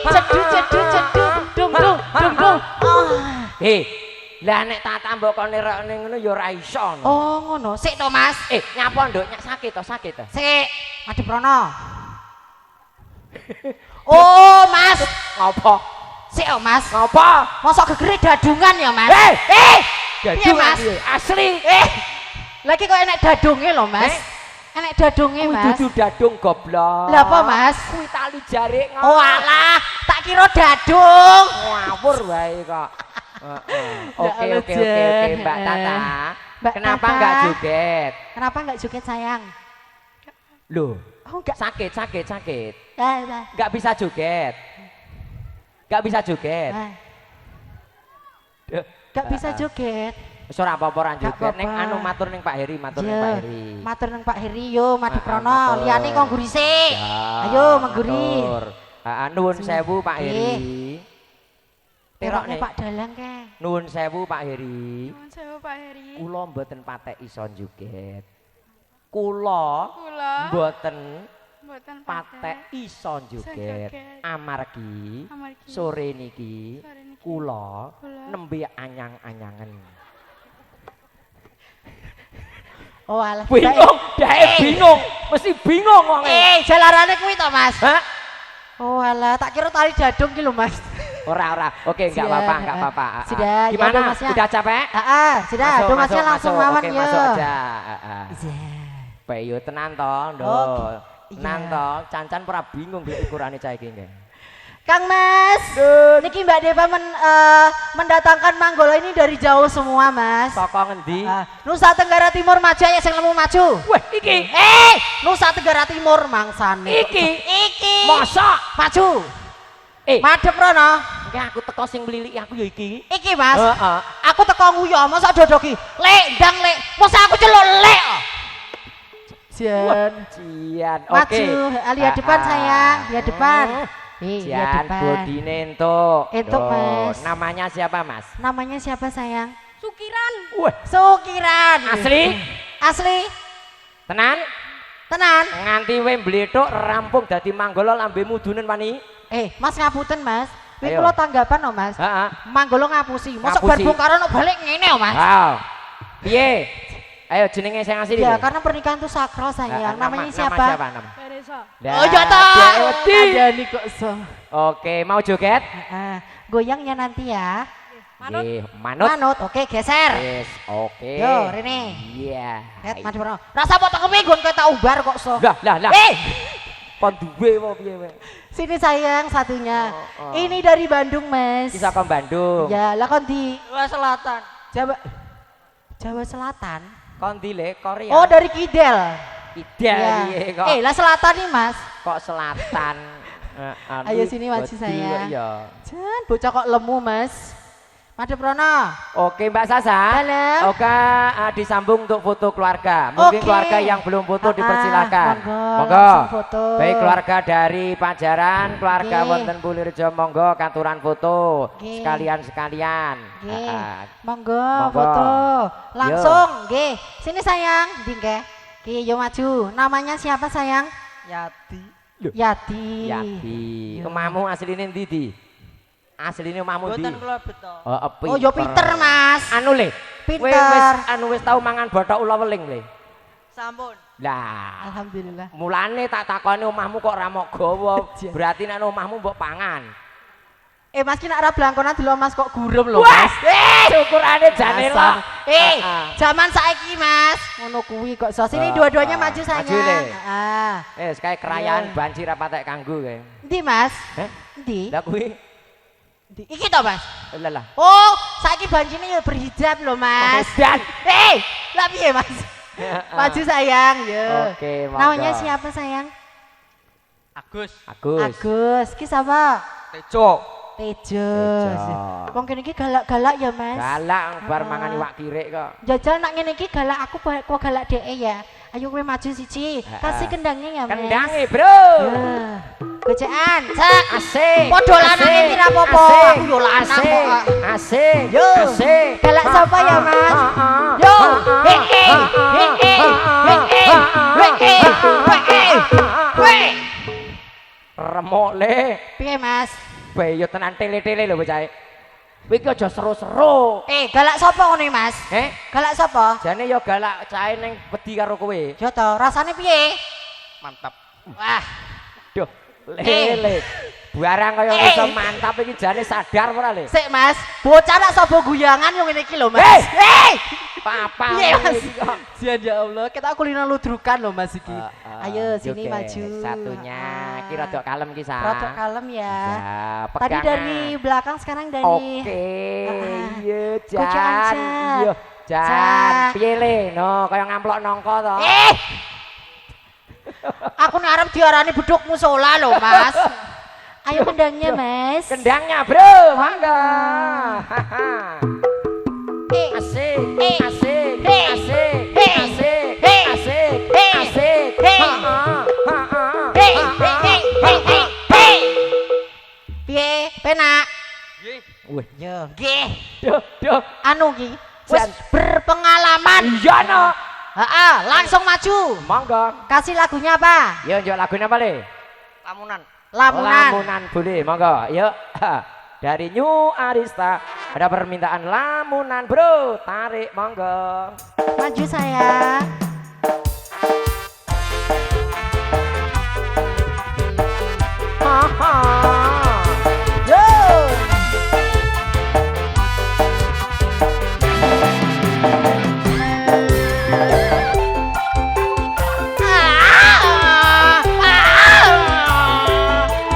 Cedut, cedut, cedut. Dung, dung, dung, dung. Lah nek tak tambah kon nerokne ngono ya ora iso. No. Oh, ngono. Sik to, Mas. Nyapa, Nduk? Nyak sakit to? Sik. Madep rono. Oh, Mas. Ngopo? Sik, oh, Mas. Ngopo? Mosok gegere dadungan ya, Mas? Dadung Mas? asli. Lagi kok enek dadunge lho, Mas. Enek dadunge, Kuwi Mas. dudu dadung goblok. Lah apa, Mas? Kuwi tali jarik Oh alah, tak kira dadung. ngawur wae kok. Oke, Ya oke, Allah, Mbak Tata. Mbak Kenapa Tata. enggak joget? Kenapa enggak joget, sayang? Loh, Oh, enggak. sakit. Dah. Enggak bisa joget. Enggak bisa joget. Enggak bisa joget. Wis ora apa-apa ora Gak joget. Ning apa-apa. anu matur ning Pak Heri, matur ning Iya. Pak Heri. Matur nang Pak Heri yo, Madep Rono. matur. Liyane kok ngguri sik. Ya, Ayo mengguri. matur. Nuwun sewu Pak Heri. Terokne nih. Pak Dalang ke. Nuwun sewu Pak Heri. Nuwun sewu Pak Heri. Kula mboten patek iso joget. Kula mboten Mboten patek iso joget. joget. Amargi Amargi sore niki sore niki kula kula nembe anyang-anyangen. Oh alah. Bingung, dhek bingung, mesti bingung wong. Jalarane kuwi to, Mas. Hah? Oh alah, tak kira tali dadung ki lho, Mas. Ora. Oke, enggak Sudah, apa-apa, enggak apa-apa. Sudah, ya Gimana? udah, Masnya. Sudah capek? Sudah, aduh Masnya langsung mawon Oke, yo. masuk aja. Iya. Bae yo tenan to, Nduk. Oke, Tenan iya. to, cancan ora bingung lek ukurane cah iki nggih. Kang Mas, niki Mbak Deva mendatangkan Manggolo ini dari jauh semua, Mas. Saka ngendi? Nusa Tenggara Timur maju ya, sing lemu maju. Wah, iki. Nusa Tenggara Timur mangsane. Iki. Iki. Masa Maju. Eh. Madep rono. Ki aku teko sing mliliki aku ya iki. Iki Mas. Heeh. Aku teko nguyu masa dodoki. Lek ndang lek. Masa aku celuk lek. Jan. Jian. Maju, Oke. lihat depan sayang, lihat depan. Lihat Jian depan. bodine entuk. Entuk, Loh, Mas. Namanya siapa, Mas? Namanya siapa sayang? Sukiran. Wah, Sukiran. asli? Asli. Tenan? Tenan. Nganti Wembley tok rampung dadi manggolo lambemu dunen wani. Mas ngapunten Mas. Kuwi Ayo. kula tanggapan no Mas. Heeh. Manggolo ngapusi. Mosok bar Ngapusi. bongkaran kok balik ngene yo Mas. Wow. Piye? Ayo jenenge sing asli. Ya, piye? karena pernikahan itu sakral sayang. Namanya siapa? Nama siapa nama? Teresa. Oh, ya toh. dia wedi. Adani kok so. Oke, mau joget? Goyangnya nanti ya. Manut. Nggih, manut. Manut, oke geser. Yes, oke. Yo, Rene. Iya. Lihat madu bro. Rasa potong kepinggun kayak tak ubar kok so. Lah. Kon duwe apa piye wae? Sini sayang satunya. Oh. Ini dari Bandung Mas. Iki saka Bandung. Ya, lah kon di Selatan. Jawa Selatan. Kon di le Korea. Oh, dari Kidel. Kidal Ya. piye kok? Lah selatan nih Mas. Kok selatan? Ayo sini maju sayang. Ya. Jan, bocah kok lemu Mas. Madu Prono. Oke Mbak Sasa. Dalam. Oke, disambung untuk foto keluarga. Mungkin Oke. keluarga yang belum foto dipersilakan. Monggo, langsung foto. Baik keluarga dari Pajaran, keluarga Oke. wonten Bulirjo, monggo katuran foto. Oke. Sekalian. Nggih. Ah, Monggo Monggo. foto. Langsung nggih. Sini sayang, ndi nggih. Ki yo maju. Namanya siapa sayang? Yati. Yati. Yati. Yo. Kemamu asline ndi di? Asline omahmu ndi? Boten kula beto. Oh, yo pinter Mas. Anu le. Pinter. Wis tau mangan bothok ula weling le. Sampun. Lah, Alhamdulillah. mulane tak takoni omahmu kok ra mok gawa. Berarti nek omahmu mbok pangan. Mas ki nek ora blangkonan delok Mas kok gurem lho Mas. Syukurane jane lo. Zaman saiki Mas. Ngono kuwi kok iso. Sini dua-duanya maju sayang. Maju, Le. Heeh. Kayak kerayaan banci ra patek kanggo kae. Ndi Mas? Heh? Ndi? Lah kuwi Iki to Mas. lah. Oh, saiki bancine ya berhijab lho Mas. Dan Lah piye Mas? Maju sayang, yo. Oke, monggo. Namanya siapa sayang? Agus. Agus. Ki siapa? Tejo. Tejo. Tejo. Wong kene iki galak-galak ya Mas. Galak bar mangan iwak kirik kok. Jajal nak ngene iki galak aku kok galak dhek ya. Ayo kowe maju siji. Kasih kendangnya ya Mas. Kendange, Bro. Gocekan, cek. Asik. Padha lanang iki ra apa-apa. Aku yo lanang kok. Asik. Yo. Asik. Galak sapa ya Mas? Yo. Remok le. Piye Mas? Bae yo tenan tele-tele lho bocahe. Kowe iki aja seru-seru. Galak sapa ngene Mas? Galak sapa? Jane yo galak cahe ning wedi karo kowe. Yo to, rasane piye? Mantap. Wah, Duh, lele. Barang kaya iso mantap iki jane sadar ora le? sik Mas, bocah nak sapa guyangan yo ngene iki lho Mas. Papa. Piye Mas? iki kok. Sian ya Allah, kita kuliner ludrukan lho Mas iki. Ayo sini Oke, maju. Satunya ki rada kalem ki sa. Rada kalem ya. Ya, Tadi pegangan. dari belakang sekarang dari Oke, iya Gocekan, Jan. Jan. Iya, Jan. Jan. Piye le? No, kaya ngamplok nongko to. Aku ngarep diarani beduk musola lho Mas. Ayo kendangnya Mas. Kendangnya, Bro. Mangga. Asik, asik, asik, asik, asik, asik. Piye, penak? Nggih. Wih, Yo, nggih. duh. Anu ki wis Jan. berpengalaman. Iya no. Heeh, langsung maju. Monggo. Kasih lagunya apa? Yo njuk lagune apa le? Lamunan. Lamunan. Lamunan boleh, monggo. Yuk. Dari New Arista ada permintaan lamunan, Bro. Tarik, monggo. Maju sayang. Yo.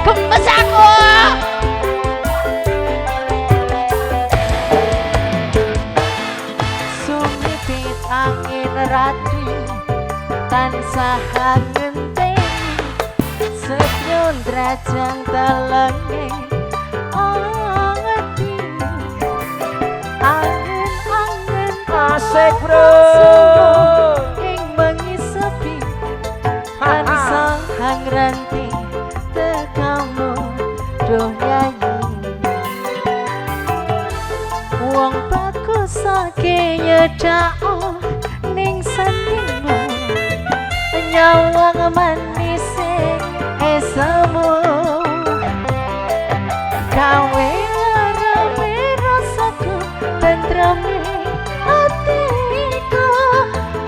Gemes aku. Sumipit angin rati tansah ngenteni senyum drajeng telengi. Oh, Asik bro ing bengi sepi tansah hangranti tekamu doh nyanyi wong bagus sake nyedhak ning sandingmu nyawang manis esemu gawe rame rasaku tentreme hatiku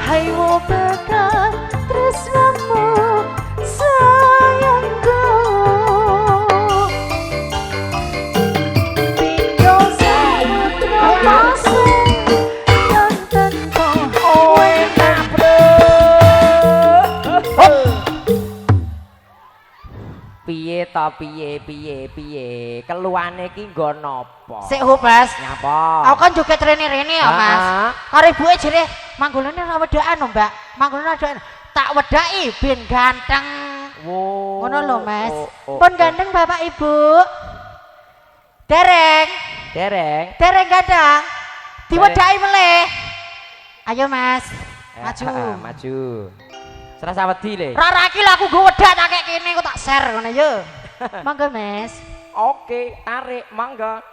hai wo bakal tresnamu sayangku pindho samudra pasang yang tanpa enak bro piye to piye keluane iki nggo napa sik ho Mas nyapa aku kan joget rene-rene ya Mas karo ibuke jere manggolane ora wedakan lho Mbak manggolane ora tak wedaki ben ganteng wo ngono lho Mas pun ganteng Bapak Ibu dereng ganteng diwedaki meleh ayo Mas maju serasa wedi le rara iki lho aku nggo wedak tak kek kene kok tak share ngono yo monggo Mas oke tarik mangga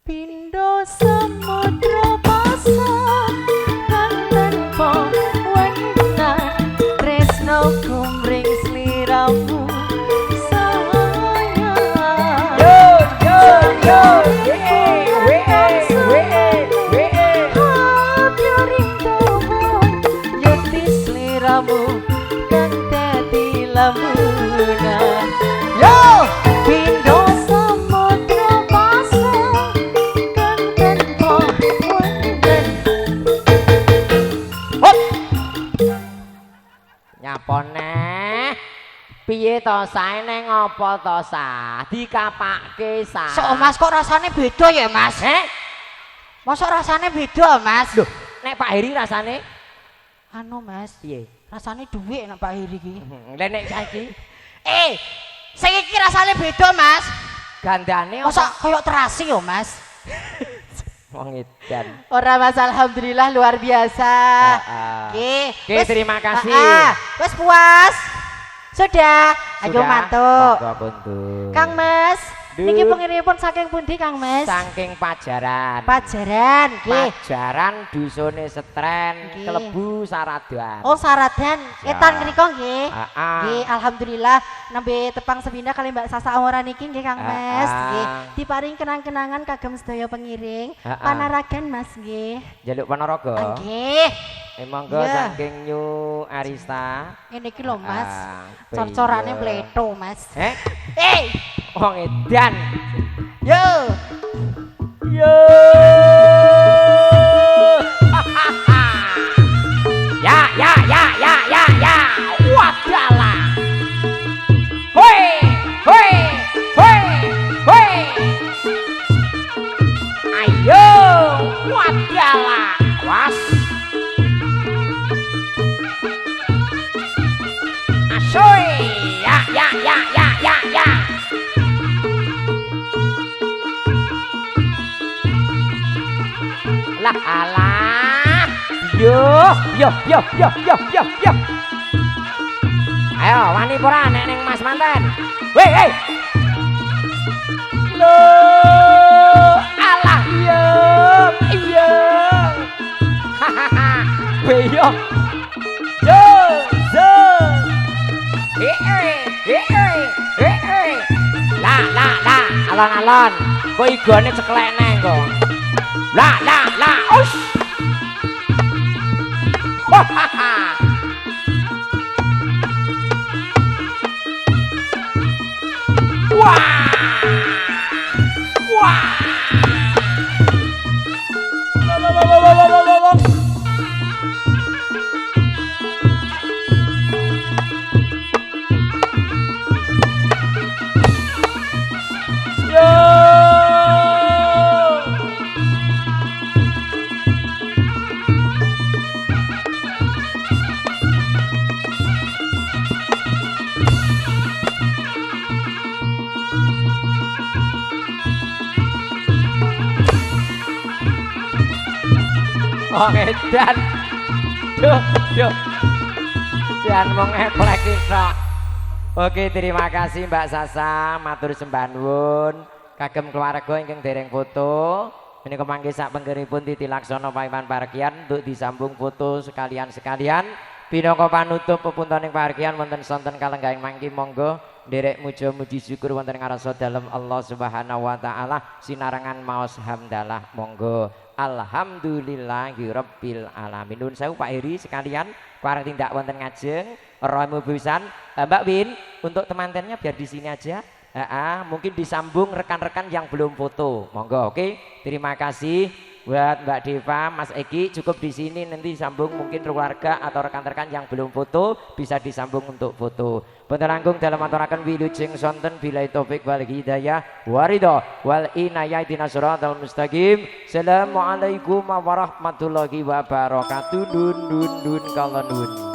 pindho samudra pasang kang tanpa wenan tresno kumring sliramu sayang yo yati sliramu kang dadi lamunan yo pindho samudra pasang kang tanpa wenan nyapa neh piye to sae neng apa to sa dikapake sa sok Mas kok rasane beda ya Mas masa rasane beda Mas lho nek Pak Heri rasane anu Mas piye rasane dhuwit nek Pak Heri iki lha nek saiki sing iki rasane beda Mas gandane masa koyo terasi yo Mas wong edan ora Mas alhamdulillah luar biasa Oke, wis, terima kasih. Wis puas sudah ayo Sudah, mantuk monggo kundur. Kang Mas Duh. niki pengirimipun saking pundi Kang Mas saking Pajaran Pajaran nggih Pajaran dusune Setren Nggih. Klebu Saradan oh Saradan etan mriku nggih Heeh. nggih alhamdulillah nembe tepang sepindah kali Mbak Sasa Aura niki nggih Kang Mas nggih diparing kenang-kenangan kagem sedaya pengiring panaragan Mas nggih Jaluk Panaraga nggih monggo Iya. saking New Arista ngene iki lho Mas Ah, cor-corane iya. pletho Mas wong edan yo yo ya wadalah hoi ayo wadalah was asoy ya lah alah yo ayo wani pura nek ning Mas Manten weh lo alah iya hahaha beyo yo la alon-alon kok igone ceklekne kok la ush Wong edan. Yo. Jan mung ngeplek iso. Oke, terima kasih Mbak Sasa, matur sembah nuwun. Kagem keluarga ingkang dereng foto. Menika mangke sak penggeripun Titi Laksana paepan parakian untuk disambung foto sekalian-sekalian. Pinangka panutup pepuntoning parakian wonten sonten kalenggaing mangki monggo nderek muja-muji syukur wonten ngarsa dalem Allah Subhanahu wa taala sinarengan maos hamdalah monggo. Alhamdulillahirabbil alamin. Nuwun sewu Pak Heri sekalian para tindak wonten ngajeng rohmu pisan. Mbak Win untuk teman-temannya biar di sini aja. Mungkin disambung rekan-rekan yang belum foto. Monggo, oke. Terima kasih buat Mbak Deva, Mas Egi cukup di sini nanti sambung mungkin keluarga atau rekan-rekan yang belum foto bisa disambung untuk foto. Boten langkung dalam aturaken wilujeng sonten billahi taufik wal hidayah waridho wal inayah ihdinas siratal mustaqim. Assalamualaikum warahmatullahi wabarakatuh. Dun kala nun.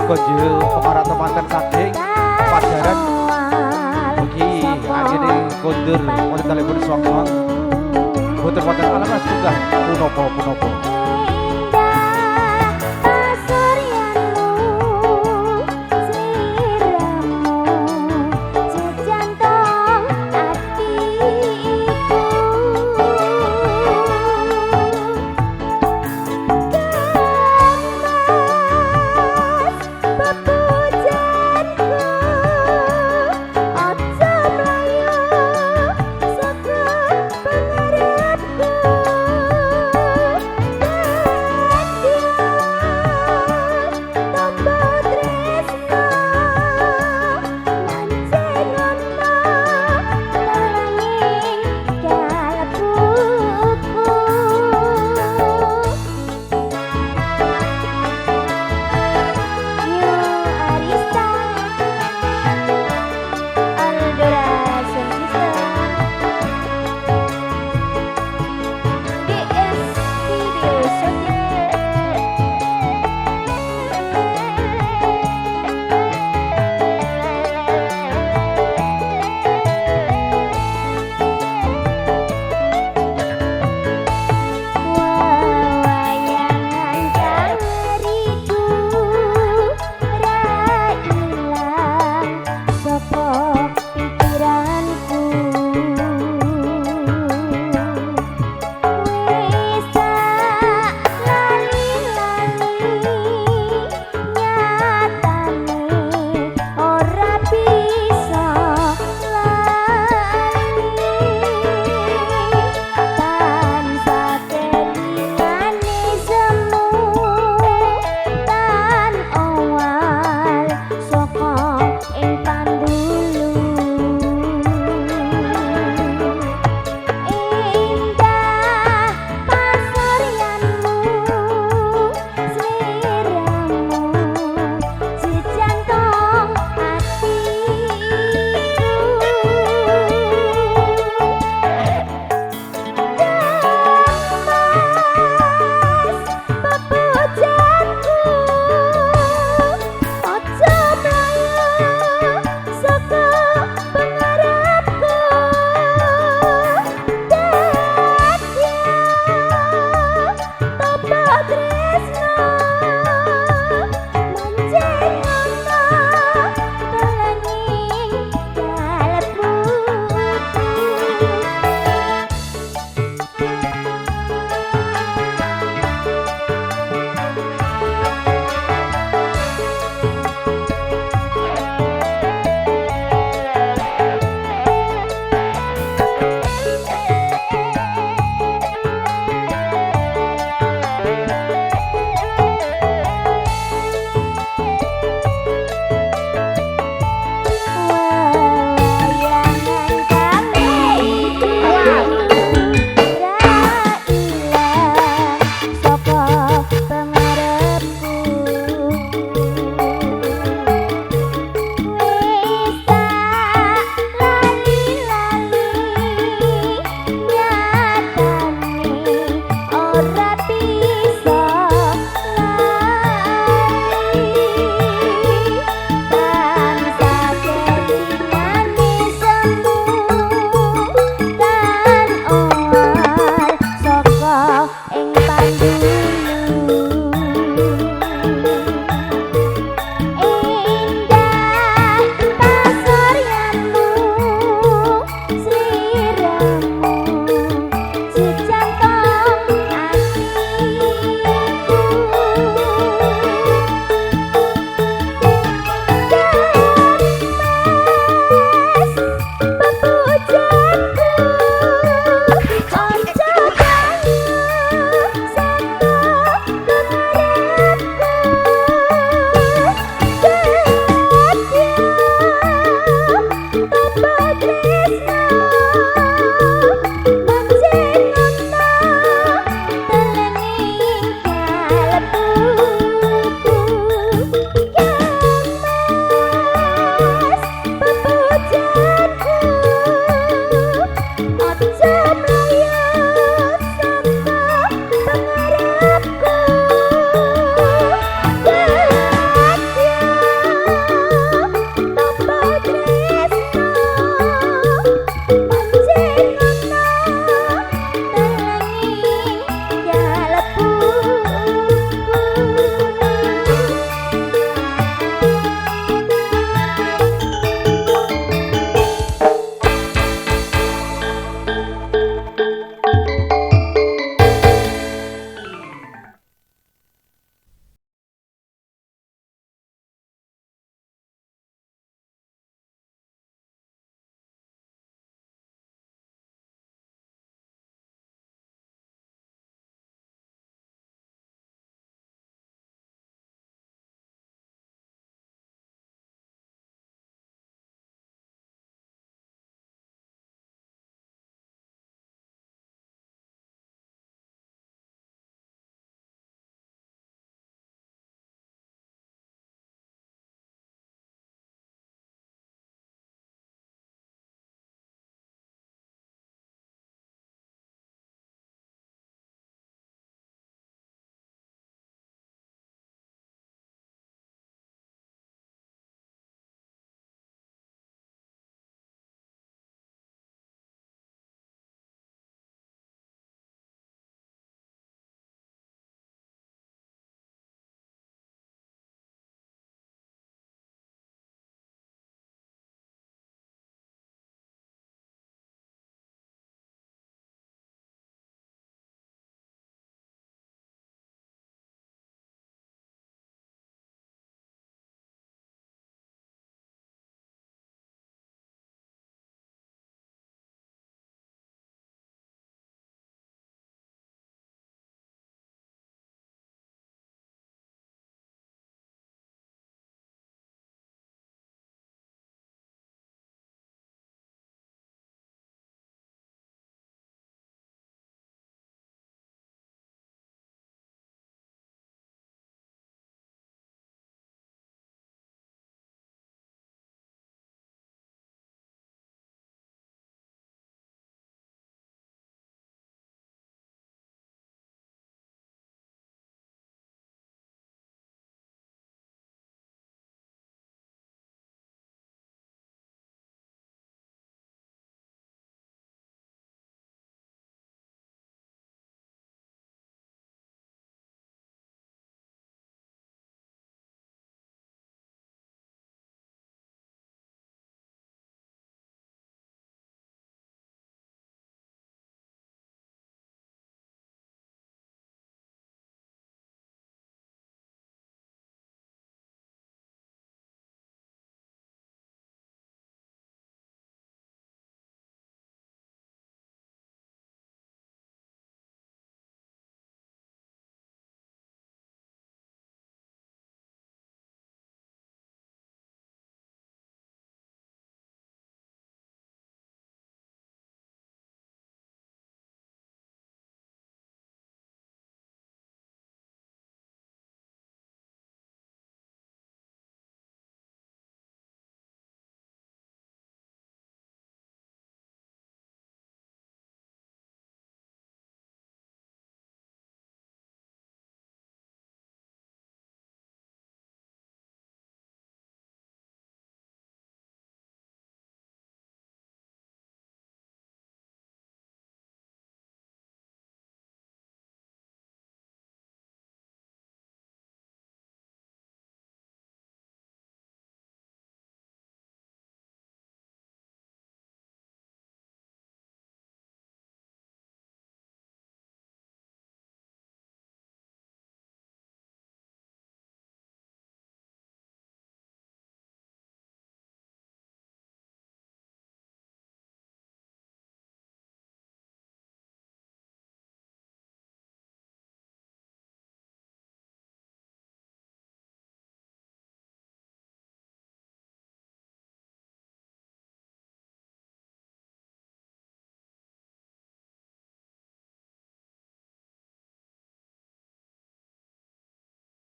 konjil para teman-teman saking pelajaran mugi akhirnya kondur wonten telepon songkon boten wonten alamat tunggah punapa